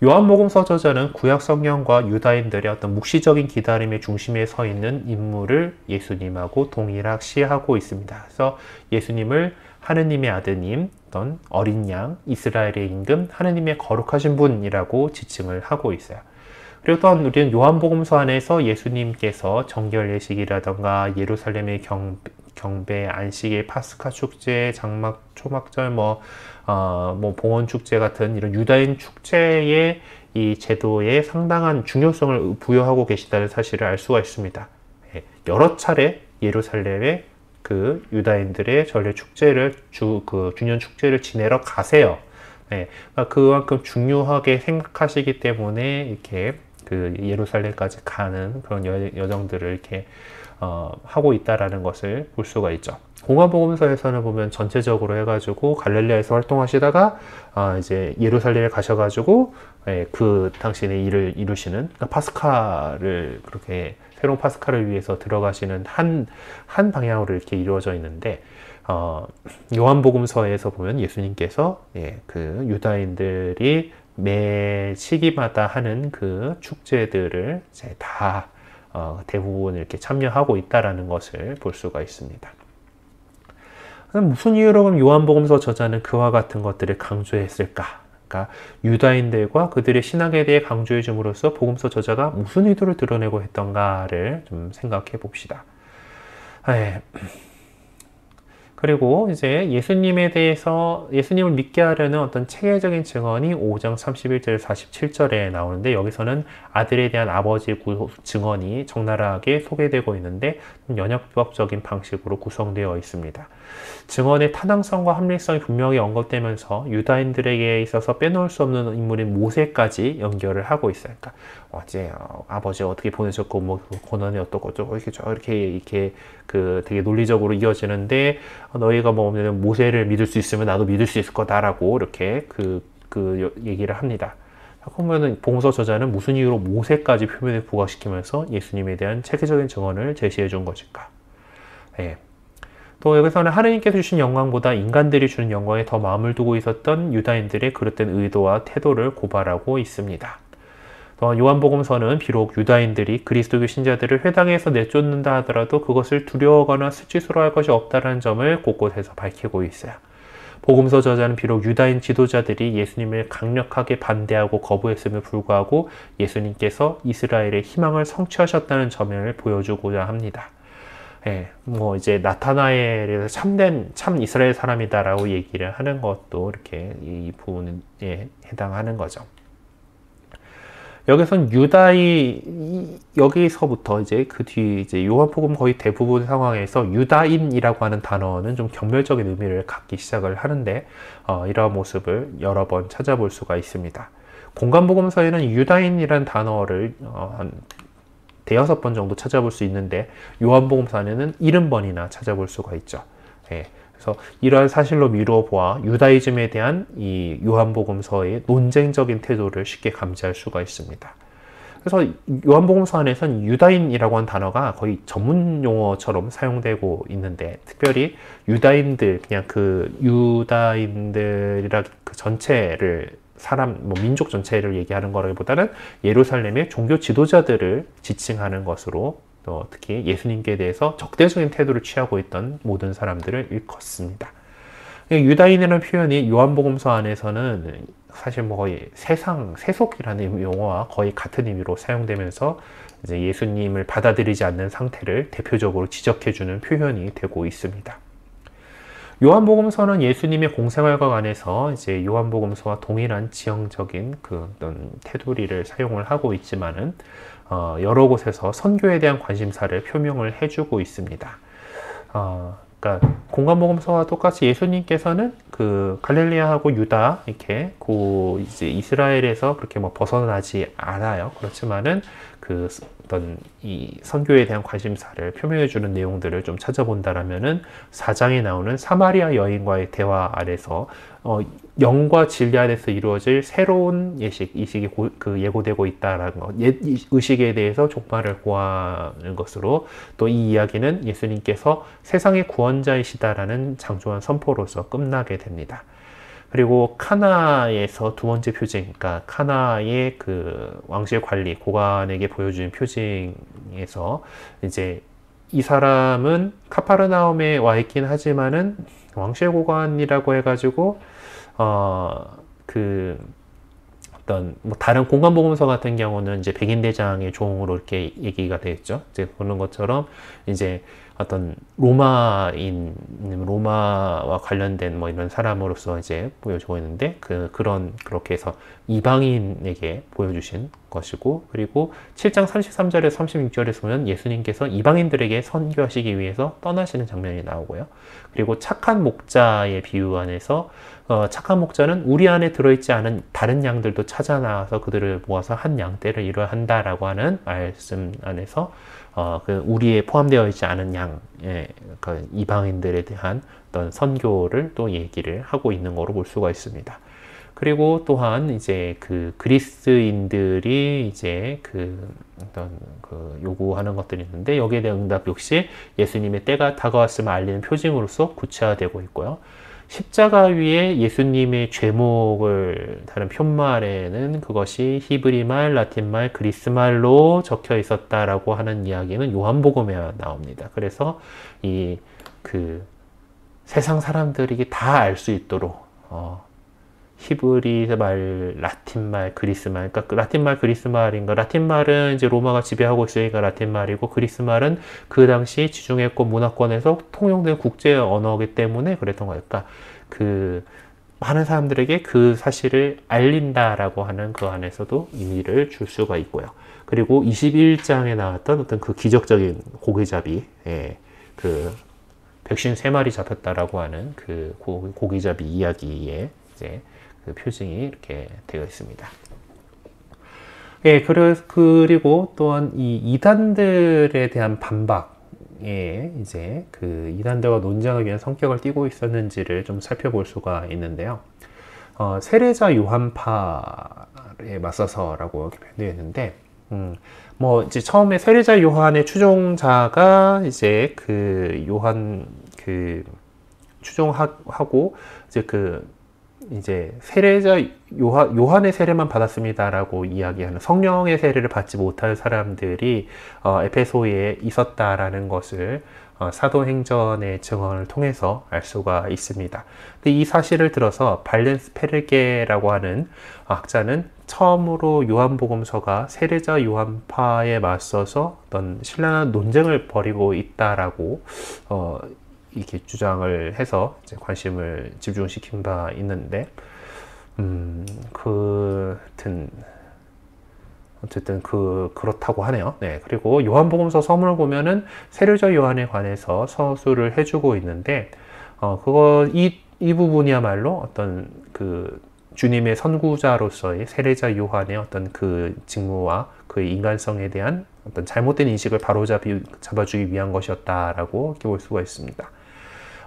요한복음서 저자는 구약 성경과 유다인들의 어떤 묵시적인 기다림의 중심에 서 있는 인물을 예수님하고 동일시하고 있습니다. 그래서 예수님을 하느님의 아드님, 어떤 어린 양, 이스라엘의 임금, 하느님의 거룩하신 분이라고 지칭을 하고 있어요. 그리고 또한 우리는 요한복음서 안에서 예수님께서 정결 예식이라던가 예루살렘의 경배, 안식일, 파스카 축제, 장막, 초막절, 봉헌 축제 같은 이런 유다인 축제의 이 제도에 상당한 중요성을 부여하고 계시다는 사실을 알 수가 있습니다. 여러 차례 예루살렘에 그 유다인들의 전례 축제를 주년 축제를 지내러 가세요. 그만큼 중요하게 생각하시기 때문에 이렇게 그 예루살렘까지 가는 그런 여정들을 이렇게 하고 있다라는 것을 볼 수가 있죠. 공화복음서에서는 보면 전체적으로 해가지고 갈릴레아에서 활동하시다가 이제 예루살렘에 가셔가지고 그 당신의 일을 이루시는, 그러니까 파스카를 그렇게 새로운 파스카를 위해서 들어가시는 한 방향으로 이렇게 이루어져 있는데, 요한복음서에서 보면 예수님께서 그 유다인들이 매 시기마다 하는 그 축제들을 이제 다 대부분 이렇게 참여하고 있다라는 것을 볼 수가 있습니다. 무슨 이유로 그럼 요한복음서 저자는 그와 같은 것들을 강조했을까? 그러니까 유다인들과 그들의 신학에 대해 강조해 줌으로써 복음서 저자가 무슨 의도를 드러내고 했던가를 좀 생각해 봅시다. 그리고 이제 예수님에 대해서, 예수님을 믿게 하려는 어떤 체계적인 증언이 5장 31절 47절에 나오는데, 여기서는 아들에 대한 아버지의 증언이 적나라하게 소개되고 있는데 연역법적인 방식으로 구성되어 있습니다. 증언의 타당성과 합리성이 분명히 언급되면서 유다인들에게 있어서 빼놓을 수 없는 인물인 모세까지 연결을 하고 있어요. 그러니까 어제 아버지가 어떻게 보내셨고 뭐 고난이 어떻고 이렇게 그 되게 논리적으로 이어지는데, 너희가 뭐 모세를 믿을 수 있으면 나도 믿을 수 있을 거다라고 이렇게 그 얘기를 합니다. 그러면은 복음서 저자는 무슨 이유로 모세까지 표면에 부각시키면서 예수님에 대한 체계적인 증언을 제시해 준 것일까? 예. 또 여기서는 하느님께서 주신 영광보다 인간들이 주는 영광에 더 마음을 두고 있었던 유다인들의 그릇된 의도와 태도를 고발하고 있습니다. 또 요한복음서는 비록 유다인들이 그리스도교 신자들을 회당에서 내쫓는다 하더라도 그것을 두려워하거나 수치스러워할 것이 없다는 점을 곳곳에서 밝히고 있어요. 복음서 저자는 비록 유다인 지도자들이 예수님을 강력하게 반대하고 거부했음에 불구하고 예수님께서 이스라엘의 희망을 성취하셨다는 점을 보여주고자 합니다. 예, 뭐 이제 나타나엘에서 참 이스라엘 사람이다라고 얘기를 하는 것도 이렇게 이 부분에 해당하는 거죠. 여기선 여기서부터 이제 그 뒤 이제 요한복음 거의 대부분 상황에서 유다인이라고 하는 단어는 좀 경멸적인 의미를 갖기 시작을 하는데 이러한 모습을 여러 번 찾아볼 수가 있습니다. 공간복음서에는 유다인이라는 단어를 한 대여섯 번 정도 찾아볼 수 있는데 요한복음서에는 70번이나 찾아볼 수가 있죠. 예, 그래서 이러한 사실로 미루어 보아 유다이즘에 대한 이 요한복음서의 논쟁적인 태도를 쉽게 감지할 수가 있습니다. 그래서 요한복음서 안에서는 유다인이라고 하는 단어가 거의 전문 용어처럼 사용되고 있는데 특별히 유다인들 그냥 그 유다인들이라 그 전체를 민족 전체를 얘기하는 거라기보다는 예루살렘의 종교 지도자들을 지칭하는 것으로 또 특히 예수님께 대해서 적대적인 태도를 취하고 있던 모든 사람들을 일컫습니다. 유다인이라는 표현이 요한복음서 안에서는 사실 뭐 거의 세속이라는 용어와 거의 같은 의미로 사용되면서 이제 예수님을 받아들이지 않는 상태를 대표적으로 지적해주는 표현이 되고 있습니다. 요한복음서는 예수님의 공생활과 관해서 이제 요한복음서와 동일한 지형적인 그 어떤 테두리를 사용을 하고 있지만은 여러 곳에서 선교에 대한 관심사를 표명을 해주고 있습니다. 그러니까 공간복음서와 똑같이 예수님께서는 그 갈릴리아하고 유다 이렇게 이제 이스라엘에서 그렇게 뭐 벗어나지 않아요. 그렇지만은 그 어떤 이 선교에 대한 관심사를 표명해주는 내용들을 좀 찾아본다라면은 4장에 나오는 사마리아 여인과의 대화 아래서 영과 진리 안에서 이루어질 새로운 이식이 예고되고 있다라는 것, 의식에 대해서 종말을 고하는 것으로 또 이 이야기는 예수님께서 세상의 구원자이시다라는 장조한 선포로서 끝나게 됩니다. 그리고 카나에서 두 번째 표징, 그러니까 카나의 그 왕실 관리 고관에게 보여주는 표징에서 이제 이 사람은 카파르나움에 와 있긴 하지만은 왕실 고관이라고 해가지고 어떤 뭐 다른 공간복음서 같은 경우는 이제 백인대장의 종으로 이렇게 얘기가 되겠죠. 이제 보는 것처럼 이제 어떤 로마와 관련된 뭐 이런 사람으로서 이제 보여주고 있는데 그렇게 해서 이방인에게 보여주신 것이고, 그리고 7장 33절에서 36절에서 보면 예수님께서 이방인들에게 선교하시기 위해서 떠나시는 장면이 나오고요. 그리고 착한 목자의 비유 안에서 착한 목자는 우리 안에 들어있지 않은 다른 양들도 찾아 나와서 그들을 모아서 한 양떼를 이루어야 한다라고 하는 말씀 안에서 우리에 포함되어 있지 않은 그 이방인들에 대한 어떤 선교를 또 얘기를 하고 있는 거로 볼 수가 있습니다. 그리고 또한 이제 그 그리스인들이 이제 어떤 요구하는 것들이 있는데 여기에 대한 응답 역시 예수님의 때가 다가왔음을 알리는 표징으로서 구체화되고 있고요. 십자가 위에 예수님의 죄목을 다른 표말에는 그것이 히브리말, 라틴말, 그리스말로 적혀 있었다라고 하는 이야기는 요한복음에 나옵니다. 그래서 세상 사람들이 다 알 수 있도록 히브리말, 라틴말, 그리스말, 그러니까 라틴말, 그리스말인가, 라틴말은 이제 로마가 지배하고 있으니까 라틴말이고, 그리스말은 그 당시 지중해권 문화권에서 통용된 국제 언어이기 때문에 그랬던 거니까 많은 사람들에게 그 사실을 알린다라고 하는 그 안에서도 의미를 줄 수가 있고요. 그리고 21장에 나왔던 어떤 그 기적적인 고기잡이, 백신 3마리 잡혔다라고 하는 그 고기잡이 이야기에 이제 그 표징이 이렇게 되어 있습니다. 그리고 또한 이 이단들에 대한 반박에 이제 그 이단들과 논쟁하기 위한 성격을 띠고 있었는지를 좀 살펴볼 수가 있는데요. 세례자 요한파에 맞서서라고 이렇게 표현되어 있는데, 뭐 이제 처음에 세례자 요한의 추종자가 이제 그 요한 그 추종하고 이제 세례자 요한의 세례만 받았습니다라고 이야기하는 성령의 세례를 받지 못할 사람들이 에페소에 있었다라는 것을 사도행전의 증언을 통해서 알 수가 있습니다. 근데 이 사실을 들어서 발렌스 페르게라고 하는 학자는 처음으로 요한복음서가 세례자 요한파에 맞서서 어떤 신랄한 논쟁을 벌이고 있다라고 이렇게 주장을 해서 이제 관심을 집중시킨 바 있는데, 어쨌든 그렇다고 하네요. 네. 그리고 요한복음서 서문을 보면은 세례자 요한에 관해서 서술을 해주고 있는데, 이 부분이야말로 어떤 그 주님의 선구자로서의 세례자 요한의 어떤 그 직무와 그의 인간성에 대한 어떤 잘못된 인식을 잡아주기 위한 것이었다라고 이렇게 볼 수가 있습니다.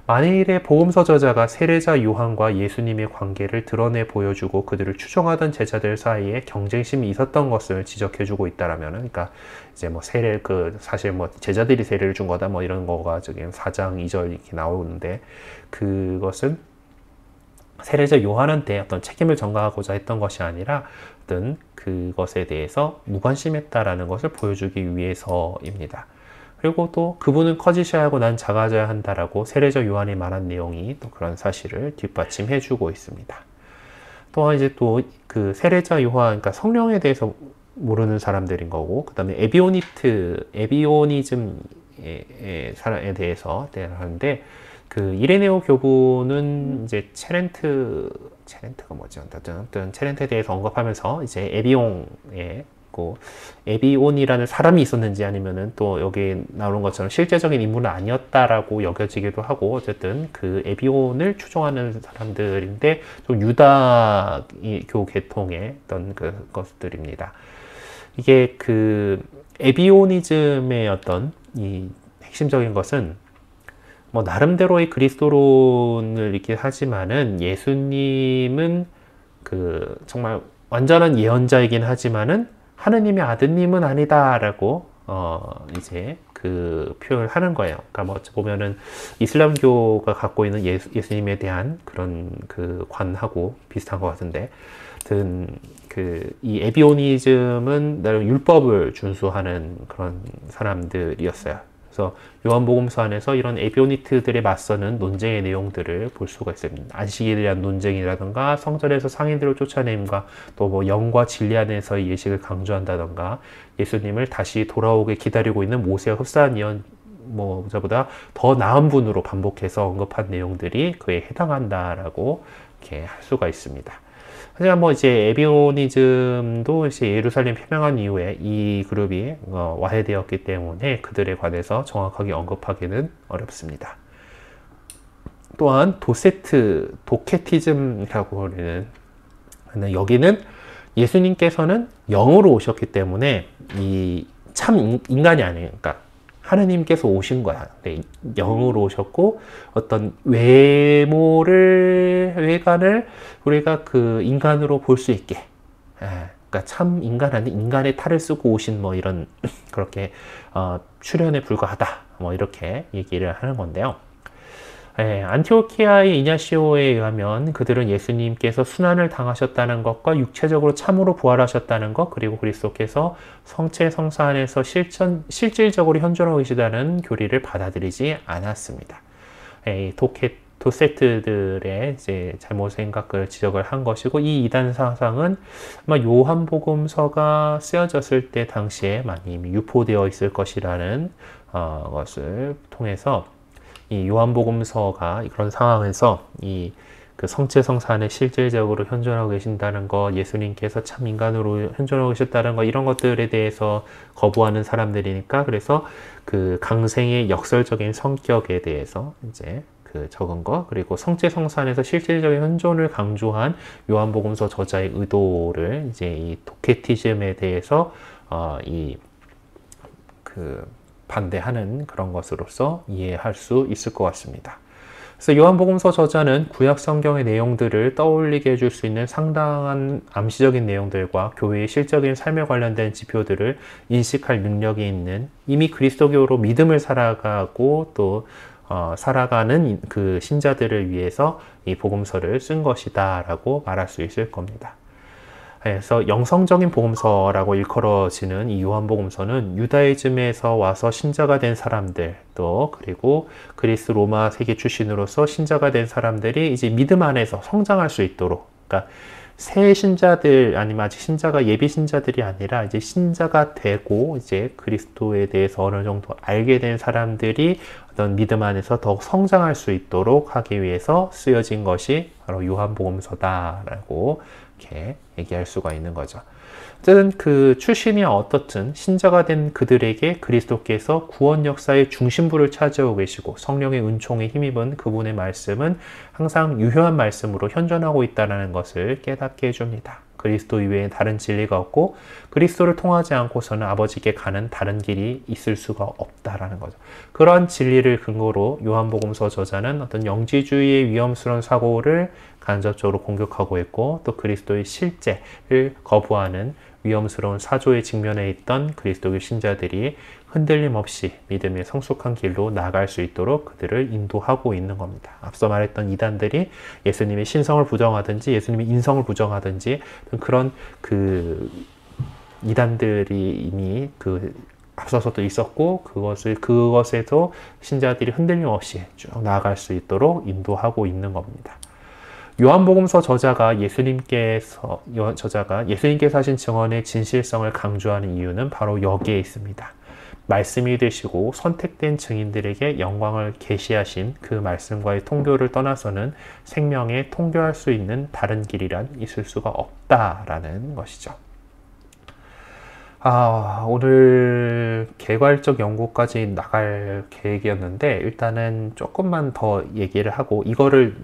만일에 복음서 저자가 세례자 요한과 예수님의 관계를 드러내 보여주고 그들을 추종하던 제자들 사이에 경쟁심이 있었던 것을 지적해주고 있다라면, 그러니까 이제 뭐 사실 뭐 제자들이 세례를 준 거다 뭐 이런 거가 저기 4장 2절 이렇게 나오는데, 그것은 세례자 요한한테 어떤 책임을 전가하고자 했던 것이 아니라 어떤 그것에 대해서 무관심했다라는 것을 보여주기 위해서입니다. 그리고 또 그분은 커지셔야 하고 난 작아져야 한다라고 세례자 요한이 말한 내용이 또 그런 사실을 뒷받침해 주고 있습니다. 또한 이제 또 그 세례자 요한, 그러니까 성령에 대해서 모르는 사람들인 거고, 그 다음에 에비오니즘에 사람에 대해서 하는데, 그 이레네오 교부는 이제 체렌트가 뭐지? 어떤 체렌트에 대해서 언급하면서 이제 에비온이라는 사람이 있었는지 아니면은 또 여기 나오는 것처럼 실제적인 인물은 아니었다라고 여겨지기도 하고, 어쨌든 그 에비온을 추종하는 사람들인데 좀 유다교 계통의 어떤 것들입니다. 이게 그 에비오니즘의 어떤 이 핵심적인 것은 뭐 나름대로의 그리스도론을 이렇게 하지만은, 예수님은 그 정말 완전한 예언자이긴 하지만은 하느님의 아드님은 아니다라고 이제 그 표현을 하는 거예요. 그러니까 뭐 보면은 이슬람교가 갖고 있는 예수님에 대한 그런 그 관하고 비슷한 것 같은데, 이 에비오니즘은 나름 율법을 준수하는 그런 사람들이었어요. 그래서 요한복음서 안에서 이런 에비오니트들에 맞서는 논쟁의 내용들을 볼 수가 있습니다. 안식에 대한 논쟁이라든가, 성전에서 상인들을 쫓아냄과 또 뭐 영과 진리 안에서의 예식을 강조한다든가, 예수님을 다시 돌아오게 기다리고 있는 모세와 흡사한 예언자보다 더 나은 분으로 반복해서 언급한 내용들이 그에 해당한다라고 이렇게 할 수가 있습니다. 하지만 뭐 이제 에비오니즘도 이제 예루살렘 패망한 이후에 이 그룹이 와해되었기 때문에 그들에 관해서 정확하게 언급하기는 어렵습니다. 또한 도케티즘이라고 하는, 여기는 예수님께서는 영으로 오셨기 때문에 이 참 인간이 아니에요. 그러니까 하느님께서 오신 거야. 네, 영으로 오셨고, 어떤 외관을 우리가 그 인간으로 볼 수 있게, 그러니까 참 인간 아닌 인간의 탈을 쓰고 오신 뭐 이런 그렇게 출현에 불과하다, 뭐 이렇게 얘기를 하는 건데요. 안티오키아의 이냐시오에 의하면 그들은 예수님께서 순환을 당하셨다는 것과 육체적으로 참으로 부활하셨다는 것, 그리고 그리스도께서 성체 성사 안에서 실질적으로 현존하고 계시다는 교리를 받아들이지 않았습니다. 도세트들의 이제 잘못 생각을 지적을 한 것이고, 이 이단 사상은 아마 요한복음서가 쓰여졌을 때 당시에 많이 유포되어 있을 것이라는 것을 통해서, 이 요한복음서가 그런 상황에서 그 성체 성사 안에 실질적으로 현존하고 계신다는 것, 예수님께서 참 인간으로 현존하고 계셨다는 것, 이런 것들에 대해서 거부하는 사람들이니까, 그래서 그 강생의 역설적인 성격에 대해서 이제 그 적은 것, 그리고 성체 성사 안에서 실질적인 현존을 강조한 요한복음서 저자의 의도를 이제 이 도케티즘에 대해서 반대하는 그런 것으로서 이해할 수 있을 것 같습니다. 그래서 요한복음서 저자는 구약 성경의 내용들을 떠올리게 해줄 수 있는 상당한 암시적인 내용들과 교회의 실적인 삶에 관련된 지표들을 인식할 능력이 있는, 이미 그리스도교로 믿음을 살아가고 또 살아가는 그 신자들을 위해서 이 복음서를 쓴 것이다 라고 말할 수 있을 겁니다. 그래서 영성적인 복음서라고 일컬어지는 이 요한복음서는 유다이즘에서 와서 신자가 된 사람들, 또 그리고 그리스 로마 세계 출신으로서 신자가 된 사람들이 이제 믿음 안에서 성장할 수 있도록, 그러니까 새 신자들 아니면 아직 신자가 예비 신자들이 아니라 이제 신자가 되고 이제 그리스도에 대해서 어느 정도 알게 된 사람들이 어떤 믿음 안에서 더욱 성장할 수 있도록 하기 위해서 쓰여진 것이 바로 요한복음서다라고 이렇게 얘기할 수가 있는 거죠. 어쨌든 그 출신이 어떻든 신자가 된 그들에게 그리스도께서 구원 역사의 중심부를 차지하고 계시고 성령의 은총에 힘입은 그분의 말씀은 항상 유효한 말씀으로 현존하고 있다는 것을 깨닫게 해줍니다. 그리스도 이외에 다른 진리가 없고 그리스도를 통하지 않고서는 아버지께 가는 다른 길이 있을 수가 없다라는 거죠. 그러한 진리를 근거로 요한복음서 저자는 어떤 영지주의의 위험스러운 사고를 간접적으로 공격하고 있고, 또 그리스도의 실제를 거부하는 위험스러운 사조에 직면해 있던 그리스도교 신자들이 흔들림 없이 믿음의 성숙한 길로 나아갈 수 있도록 그들을 인도하고 있는 겁니다. 앞서 말했던 이단들이 예수님의 신성을 부정하든지 예수님의 인성을 부정하든지 그런 그 이단들이 이미 그 앞서서도 있었고, 그것에도 신자들이 흔들림 없이 쭉 나아갈 수 있도록 인도하고 있는 겁니다. 요한복음서 저자가 예수님께서 하신 증언의 진실성을 강조하는 이유는 바로 여기에 있습니다. 말씀이 되시고 선택된 증인들에게 영광을 계시하신 그 말씀과의 통교를 떠나서는 생명에 통교할 수 있는 다른 길이란 있을 수가 없다라는 것이죠. 오늘 개괄적 연구까지 나갈 계획이었는데 일단은 조금만 더 얘기를 하고, 이거를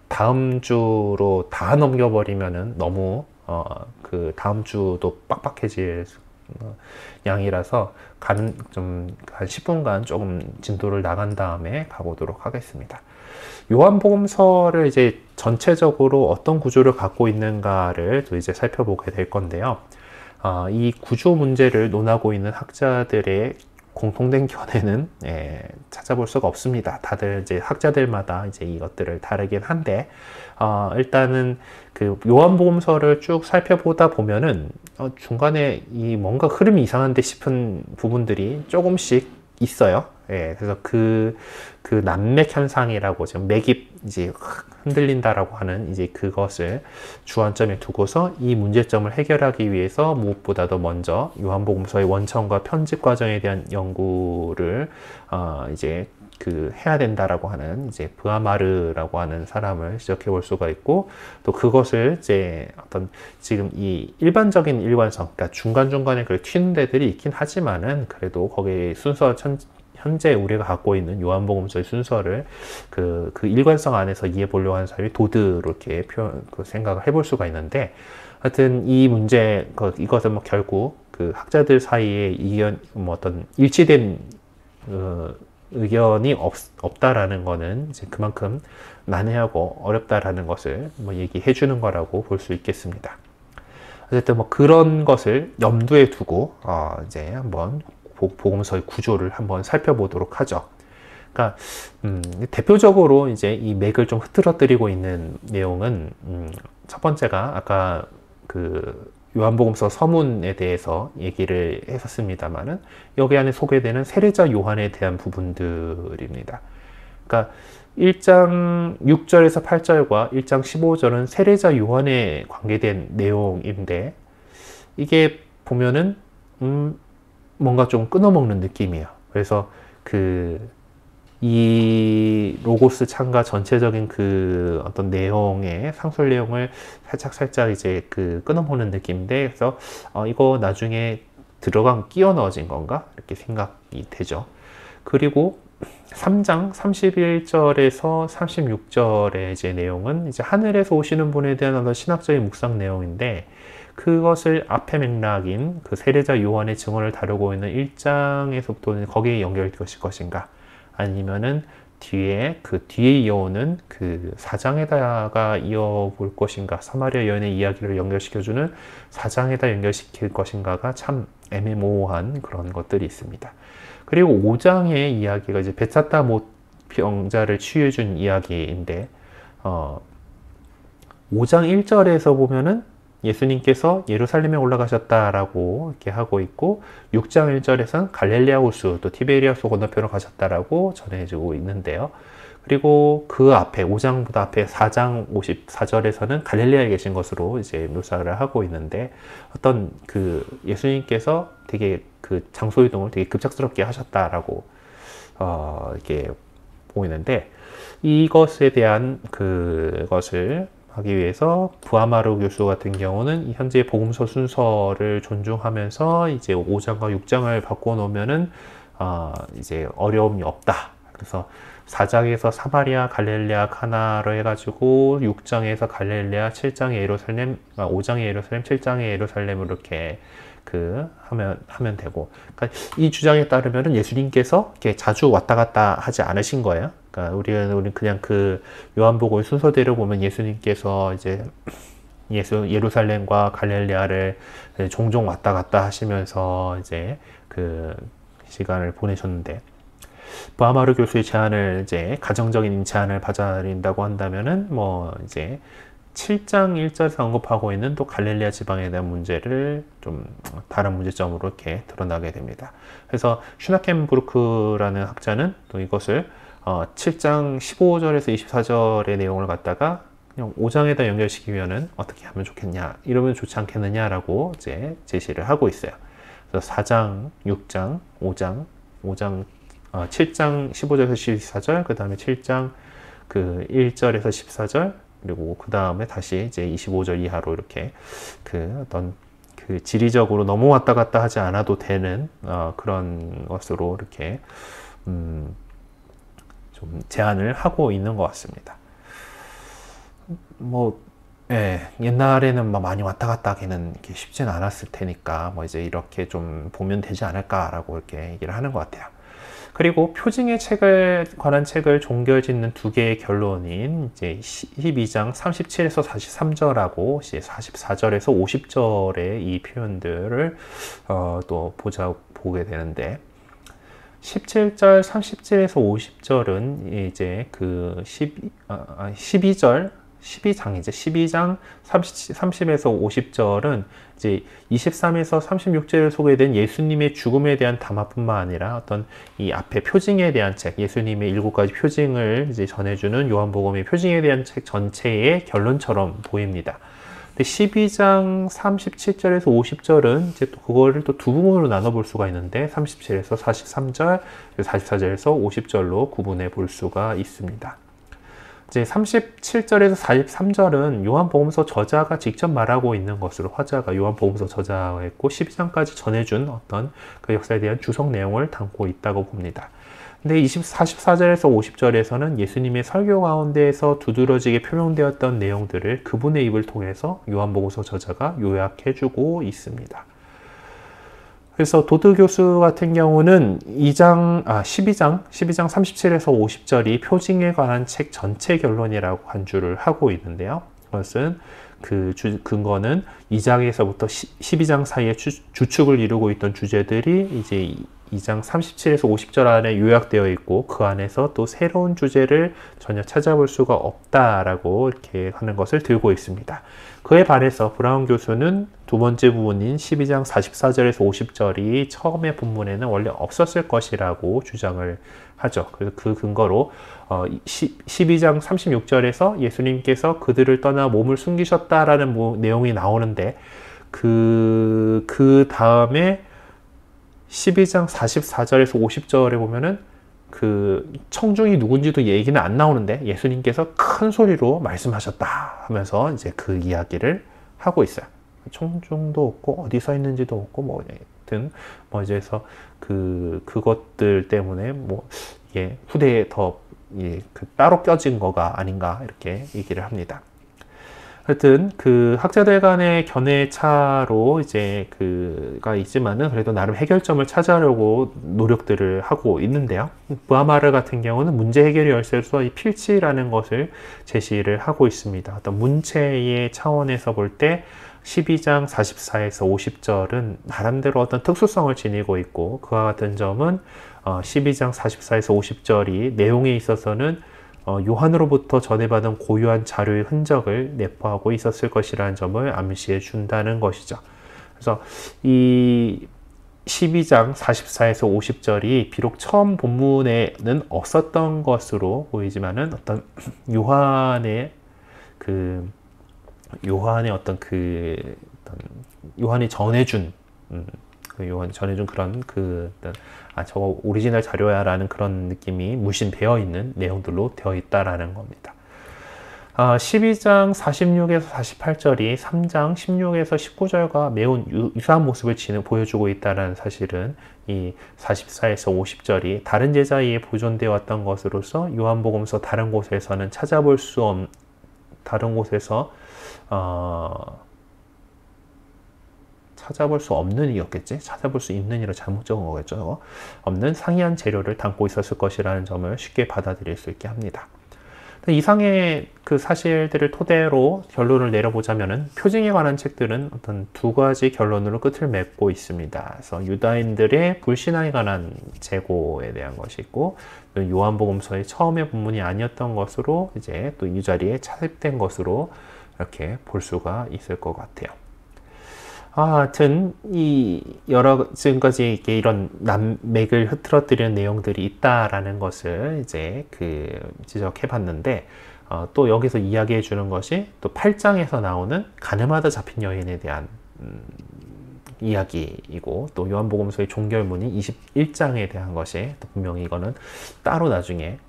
다음 주로 다 넘겨버리면은 너무 그 다음 주도 빡빡해질 양이라서 한 10분간 조금 진도를 나간 다음에 가보도록 하겠습니다. 요한복음서를 이제 전체적으로 어떤 구조를 갖고 있는가를 또 이제 살펴보게 될 건데요. 이 구조 문제를 논하고 있는 학자들의 공통된 견해는 찾아볼 수가 없습니다. 다들 이제 학자들마다 이제 이것들을 다르긴 한데, 일단은 그 요한복음서를 쭉 살펴보다 보면은 중간에 이 뭔가 흐름이 이상한데 싶은 부분들이 조금씩 있어요. 그래서 그 난맥 현상이라고, 지금 맥이 이제 흔들린다라고 하는 이제 그것을 주안점에 두고서 이 문제점을 해결하기 위해서 무엇보다도 먼저 요한복음서의 원천과 편집 과정에 대한 연구를 이제 해야 된다라고 하는 이제 브하마르라고 하는 사람을 지적해 볼 수가 있고, 또 그것을 이제 어떤 지금 이 일반적인 일관성, 그러니까 중간중간에 튀는 데들이 있긴 하지만은 그래도 거기에 순서 현재 우리가 갖고 있는 요한복음서의 순서를 그 일관성 안에서 이해해 보려고 하는 사람이 도드로 이렇게 생각을 해볼 수가 있는데, 하여튼 이 문제, 이것은 결국 그 학자들 사이에 어떤 일치된 의견이 없다라는 거는 이제 그만큼 난해하고 어렵다라는 것을 얘기해 주는 거라고 볼 수 있겠습니다. 어쨌든 그런 것을 염두에 두고 이제 한번 복음서의 구조를 한번 살펴보도록 하죠. 그러니까 대표적으로 이제 이 맥을 좀 흐트러뜨리고 있는 내용은 첫 번째가 아까 그 요한복음서 서문에 대해서 얘기를 했었습니다만은 여기 안에 소개되는 세례자 요한에 대한 부분들입니다. 그러니까 1장 6절에서 8절과 1장 15절은 세례자 요한에 관계된 내용인데, 이게 보면은 뭔가 좀 끊어먹는 느낌이에요. 그래서 이 로고스 창가 전체적인 어떤 내용의 상술 내용을 살짝 이제 끊어보는 느낌인데, 그래서 이거 나중에 끼워 넣어진 건가? 이렇게 생각이 되죠. 그리고 3장 31절에서 36절의 이제 내용은 이제 하늘에서 오시는 분에 대한 어떤 신학적인 묵상 내용인데, 그것을 앞의 맥락인 그 세례자 요한의 증언을 다루고 있는 1장에서부터는 거기에 연결될 것인가, 아니면은 뒤에 그 뒤에 이어오는 그 4장에다가 이어볼 것인가, 사마리아 여인의 이야기를 연결시켜주는 4장에다 연결시킬 것인가가 참 애매모호한 그런 것들이 있습니다. 그리고 5장의 이야기가 이제 베사다 못 병자를 치유해준 이야기인데 5장 1절에서 보면은 예수님께서 예루살렘에 올라가셨다라고 이렇게 하고 있고, 6장 1절에서는 갈릴레아 호수 또 티베리아스 건너편으로 가셨다라고 전해지고 있는데요. 그리고 그 앞에 5장보다 앞에 4장 54절에서는 갈릴레아에 계신 것으로 이제 묘사를 하고 있는데, 어떤 그 예수님께서 되게 그 장소 이동을 되게 급작스럽게 하셨다라고 이렇게 보이는데, 이것에 대한 그것을 하기 위해서 부하마르 교수 같은 경우는 현재 복음서 순서를 존중하면서 이제 5장과 6장을 바꿔 놓으면은 이제 어려움이 없다. 그래서 4장에서 사마리아, 갈릴레아, 카나로 해가지고 6장에서 갈릴레아, 7장에 예루살렘, 5장에 예루살렘, 7장에 예루살렘으로 이렇게 하면 되고, 그러니까 이 주장에 따르면은 예수님께서 이렇게 자주 왔다 갔다 하지 않으신 거예요. 그러니까 우리는 그냥 그 요한복음 순서대로 보면 예수님께서 이제 예루살렘과 갈릴레아를 종종 왔다 갔다 하시면서 이제 그 시간을 보내셨는데, 부하마르 교수의 제안을 이제 가정적인 제안을 받아들인다고 한다면은 뭐 이제 7장 1절에서 언급하고 있는 또 갈릴레아 지방에 대한 문제를 좀 다른 문제점으로 이렇게 드러나게 됩니다. 그래서 슈나켄부르크라는 학자는 또 이것을 7장 15절에서 24절의 내용을 갖다가 그냥 5장에다 연결시키면은 어떻게 하면 좋겠냐, 이러면 좋지 않겠느냐라고 이제 제시를 하고 있어요. 그래서 4장, 6장, 5장, 7장 15절에서 14절, 그 다음에 7장 그 1절에서 14절, 그리고 그 다음에 다시 이제 25절 이하로 이렇게 어떤 지리적으로 너무 왔다 갔다 하지 않아도 되는 그런 것으로 이렇게 좀 제안을 하고 있는 것 같습니다. 뭐 옛날에는 많이 왔다 갔다 하기는 이렇게 쉽지는 않았을 테니까 뭐 이제 이렇게 좀 보면 되지 않을까라고 이렇게 얘기를 하는 것 같아요. 그리고 표징의 책을 관한 책을 종결짓는 두 개의 결론인 이제 12장 37에서 43절하고 이제 44절에서 50절의 이 표현들을 또 보게 되는데, 17절 37에서 50절은 이제 그 12장 30에서 50절은 이제 23에서 36절에 소개된 예수님의 죽음에 대한 담화뿐만 아니라 어떤 이 앞에 표징에 대한 책, 예수님의 7가지 표징을 이제 전해주는 요한복음의 표징에 대한 책 전체의 결론처럼 보입니다. 근데 12장 37절에서 50절은 이제 또 그거를 또 두 부분으로 나눠볼 수가 있는데, 37에서 43절, 44절에서 50절로 구분해 볼 수가 있습니다. 이제 37절에서 43절은 요한복음서 저자가 직접 말하고 있는 것으로, 화자가 요한복음서 저자가 했고 12장까지 전해준 어떤 그 역사에 대한 주석 내용을 담고 있다고 봅니다. 근데 44절에서 50절에서는 예수님의 설교 가운데에서 두드러지게 표명되었던 내용들을 그분의 입을 통해서 요한복음서 저자가 요약해주고 있습니다. 그래서 도드 교수 같은 경우는 12장 37에서 50절이 표징에 관한 책 전체 결론이라고 간주를 하고 있는데요. 그것은 그 근거는 2장에서부터 12장 사이에 주축을 이루고 있던 주제들이 이제 2장 37에서 50절 안에 요약되어 있고, 그 안에서 또 새로운 주제를 전혀 찾아볼 수가 없다라고 이렇게 하는 것을 들고 있습니다. 그에 반해서 브라운 교수는 두 번째 부분인 12장 44절에서 50절이 처음의 본문에는 원래 없었을 것이라고 주장을 하죠. 그래서 그 근거로 12장 36절에서 예수님께서 그들을 떠나 몸을 숨기셨다라는 내용이 나오는데, 그 다음에 12장 44절에서 50절에 보면은 그 청중이 누군지도 얘기는 안 나오는데 예수님께서 큰 소리로 말씀하셨다 하면서 이제 그 이야기를 하고 있어요. 청중도 없고 어디 서 있는지도 없고 뭐 하여튼 뭐 이제 해서 그것들 때문에 뭐 이게 후대에 더 따로 껴진 거가 아닌가 이렇게 얘기를 합니다. 하여튼 그 학자들 간의 견해 차로 이제 그가 있지만은 그래도 나름 해결점을 찾아려고 노력들을 하고 있는데요. 무하마르 같은 경우는 문제 해결의 열쇠로서 이 필치라는 것을 제시를 하고 있습니다. 어떤 문체의 차원에서 볼 때 12장 44에서 50절은 나름대로 어떤 특수성을 지니고 있고, 그와 같은 점은 12장 44에서 50절이 내용에 있어서는 요한으로부터 전해받은 고유한 자료의 흔적을 내포하고 있었을 것이라는 점을 암시해 준다는 것이죠. 그래서 이 12장 44에서 50절이 비록 처음 본문에는 없었던 것으로 보이지만은 어떤 요한의 요한이 전해준 요한이 전해준 그런 저거 오리지널 자료야라는 그런 느낌이 물씬되어 있는 내용들로 되어 있다라는 겁니다. 12장 46에서 48절이 3장 16에서 19절과 매우 유사한 모습을 보여주고 있다는 사실은 이 44에서 50절이 다른 제자에 보존되어 왔던 것으로서 요한복음서 다른 곳에서 찾아볼 수 없는 이었겠지? 찾아볼 수 있는 이로 잘못 적은 거겠죠? 없는 상이한 재료를 담고 있었을 것이라는 점을 쉽게 받아들일 수 있게 합니다. 이상의 그 사실들을 토대로 결론을 내려보자면은 표징에 관한 책들은 어떤 두 가지 결론으로 끝을 맺고 있습니다. 그래서 유다인들의 불신앙에 관한 재고에 대한 것이 있고, 요한복음서의 처음의 본문이 아니었던 것으로 이제 또 이 자리에 차입된 것으로 이렇게 볼 수가 있을 것 같아요. 하여튼 지금까지 이런 맥을 흐트러뜨리는 내용들이 있다라는 것을 이제 지적해 봤는데, 또 여기서 이야기해 주는 것이 또 8장에서 나오는 가늠하다 잡힌 여인에 대한 이야기이고, 또 요한복음서의 종결문이 21장에 대한 것이 또 분명히 이거는 따로 나중에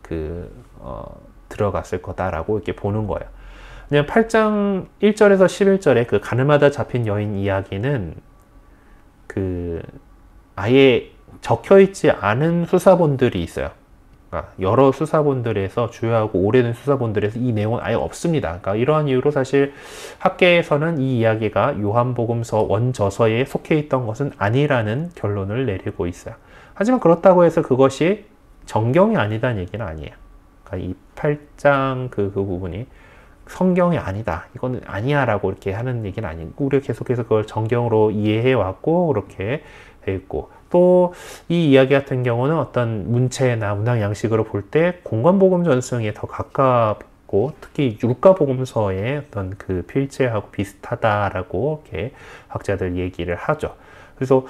들어갔을 거다라고 이렇게 보는 거예요. 그냥 8장 1절에서 11절에 그 가늠하다 잡힌 여인 이야기는 아예 적혀있지 않은 수사본들이 있어요. 그러니까 여러 수사본들에서, 주요하고 오래된 수사본들에서 이 내용은 아예 없습니다. 그러니까 이러한 이유로 사실 학계에서는 이 이야기가 요한복음서 원저서에 속해 있던 것은 아니라는 결론을 내리고 있어요. 하지만 그렇다고 해서 그것이 정경이 아니다는 얘기는 아니에요. 그러니까 이 8장 그 부분이 성경이 아니다, 이거는 아니야 라고 이렇게 하는 얘기는 아니고, 우리가 계속해서 그걸 정경으로 이해해 왔고 그렇게 돼 있고, 또 이 이야기 같은 경우는 어떤 문체나 문학 양식으로 볼 때 공관복음 전승에 더 가깝고, 특히 율가복음서의 어떤 그 필체하고 비슷하다라고 이렇게 학자들 얘기를 하죠. 그래서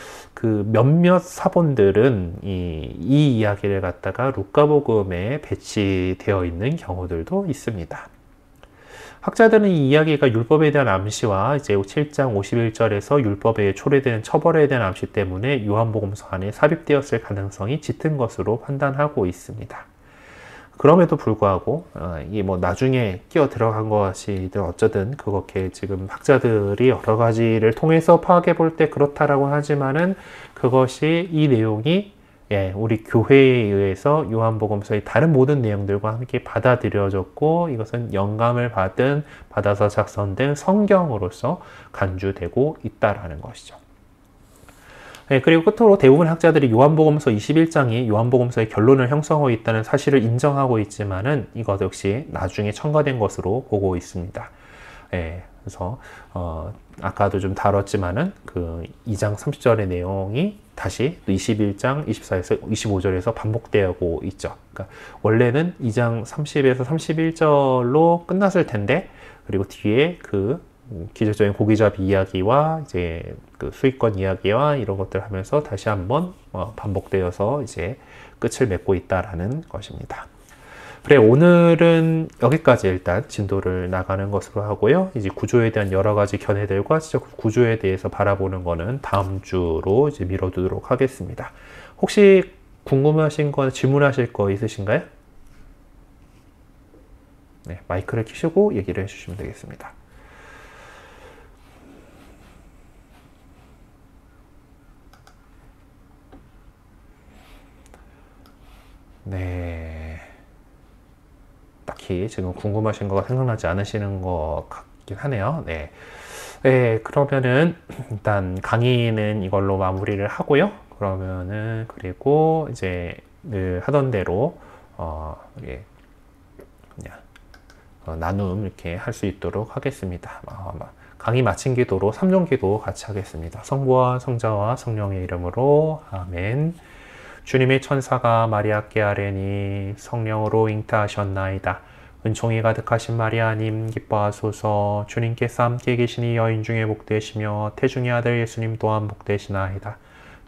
몇몇 사본들은 이 이야기를 갖다가 루카복음에 배치되어 있는 경우들도 있습니다. 학자들은 이 이야기가 율법에 대한 암시와 이제 7장 51절에서 율법에 초래되는 처벌에 대한 암시 때문에 요한복음서 안에 삽입되었을 가능성이 짙은 것으로 판단하고 있습니다. 그럼에도 불구하고 이게 뭐 나중에 끼어 들어간 것이든 어쩌든 그렇게 지금 학자들이 여러 가지를 통해서 파악해 볼 때 그렇다라고 하지만은, 그것이 이 내용이 우리 교회에 의해서 요한복음서의 다른 모든 내용들과 함께 받아들여졌고, 이것은 영감을 받아서 작성된 성경으로서 간주되고 있다라는 것이죠. 그리고 끝으로 대부분 학자들이 요한복음서 21장이 요한복음서의 결론을 형성하고 있다는 사실을 인정하고 있지만은, 이것 역시 나중에 첨가된 것으로 보고 있습니다. 그래서 아까도 좀 다뤘지만은 2장 30절의 내용이 다시 21장 24에서 25절에서 반복되고 있죠. 그러니까 원래는 2장 30에서 31절로 끝났을 텐데, 그리고 뒤에 기적적인 고기잡이 이야기와 이제 수익권 이야기와 이런 것들 하면서 다시 한번 반복되어서 이제 끝을 맺고 있다라는 것입니다. 그래, 오늘은 여기까지 일단 진도를 나가는 것으로 하고요. 이제 구조에 대한 여러 가지 견해들과 지적 구조에 대해서 바라보는 거는 다음 주로 이제 미뤄두도록 하겠습니다. 혹시 궁금하신 거, 질문하실 거 있으신가요? 네, 마이크를 켜시고 얘기를 해주시면 되겠습니다. 네. 딱히 지금 궁금하신 거가 생각나지 않으시는 것 있긴 하네요. 네. 네, 그러면은 일단 강의는 이걸로 마무리를 하고요. 그러면은 그리고 이제 늘 하던 대로 우리 그냥 나눔 이렇게 할 수 있도록 하겠습니다. 강의 마친 기도로 3종 기도 같이 하겠습니다. 성부와 성자와 성령의 이름으로 아멘. 주님의 천사가 마리아께 아뢰니 성령으로 잉타하셨나이다. 은총이 가득하신 마리아님 기뻐하소서. 주님께서 함께 계시니 여인 중에 복되시며 태중의 아들 예수님 또한 복되시나이다.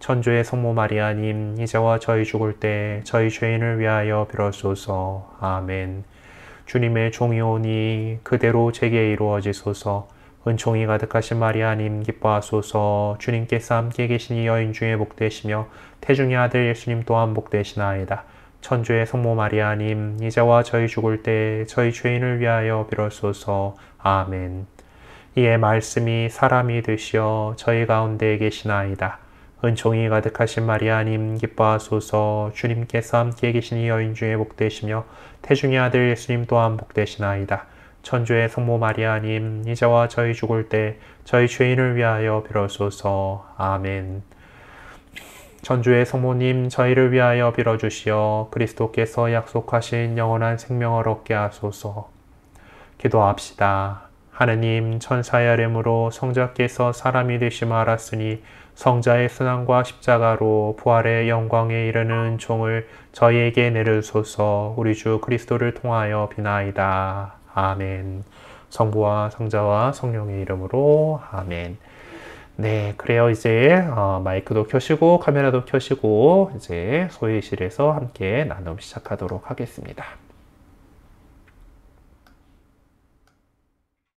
천주의 성모 마리아님 이제와 저희 죽을 때 저희 죄인을 위하여 빌어소서. 아멘. 주님의 종이 오니 그대로 제게 이루어지소서. 은총이 가득하신 마리아님 기뻐하소서. 주님께서 함께 계시니 여인 중에 복되시며 태중의 아들 예수님 또한 복되시나이다. 천주의 성모 마리아님 이제와 저희 죽을 때 저희 죄인을 위하여 빌어소서. 아멘. 이에 말씀이 사람이 되시어 저희 가운데 계시나이다. 은총이 가득하신 마리아님 기뻐하소서. 주님께서 함께 계시니 여인 중에 복되시며 태중의 아들 예수님 또한 복되시나이다. 천주의 성모 마리아님 이제와 저희 죽을 때 저희 죄인을 위하여 빌어소서. 아멘. 천주의 성모님 저희를 위하여 빌어주시어 그리스도께서 약속하신 영원한 생명을 얻게 하소서. 기도합시다. 하느님 천사의 아뢰므로 성자께서 사람이 되심을 알았으니 성자의 순환과 십자가로 부활의 영광에 이르는 은총을 저희에게 내려소서. 우리 주 그리스도를 통하여 비나이다. 아멘. 성부와 성자와 성령의 이름으로 아멘. 네, 그래요. 이제 마이크도 켜시고 카메라도 켜시고 이제 소회실에서 함께 나눔 시작하도록 하겠습니다.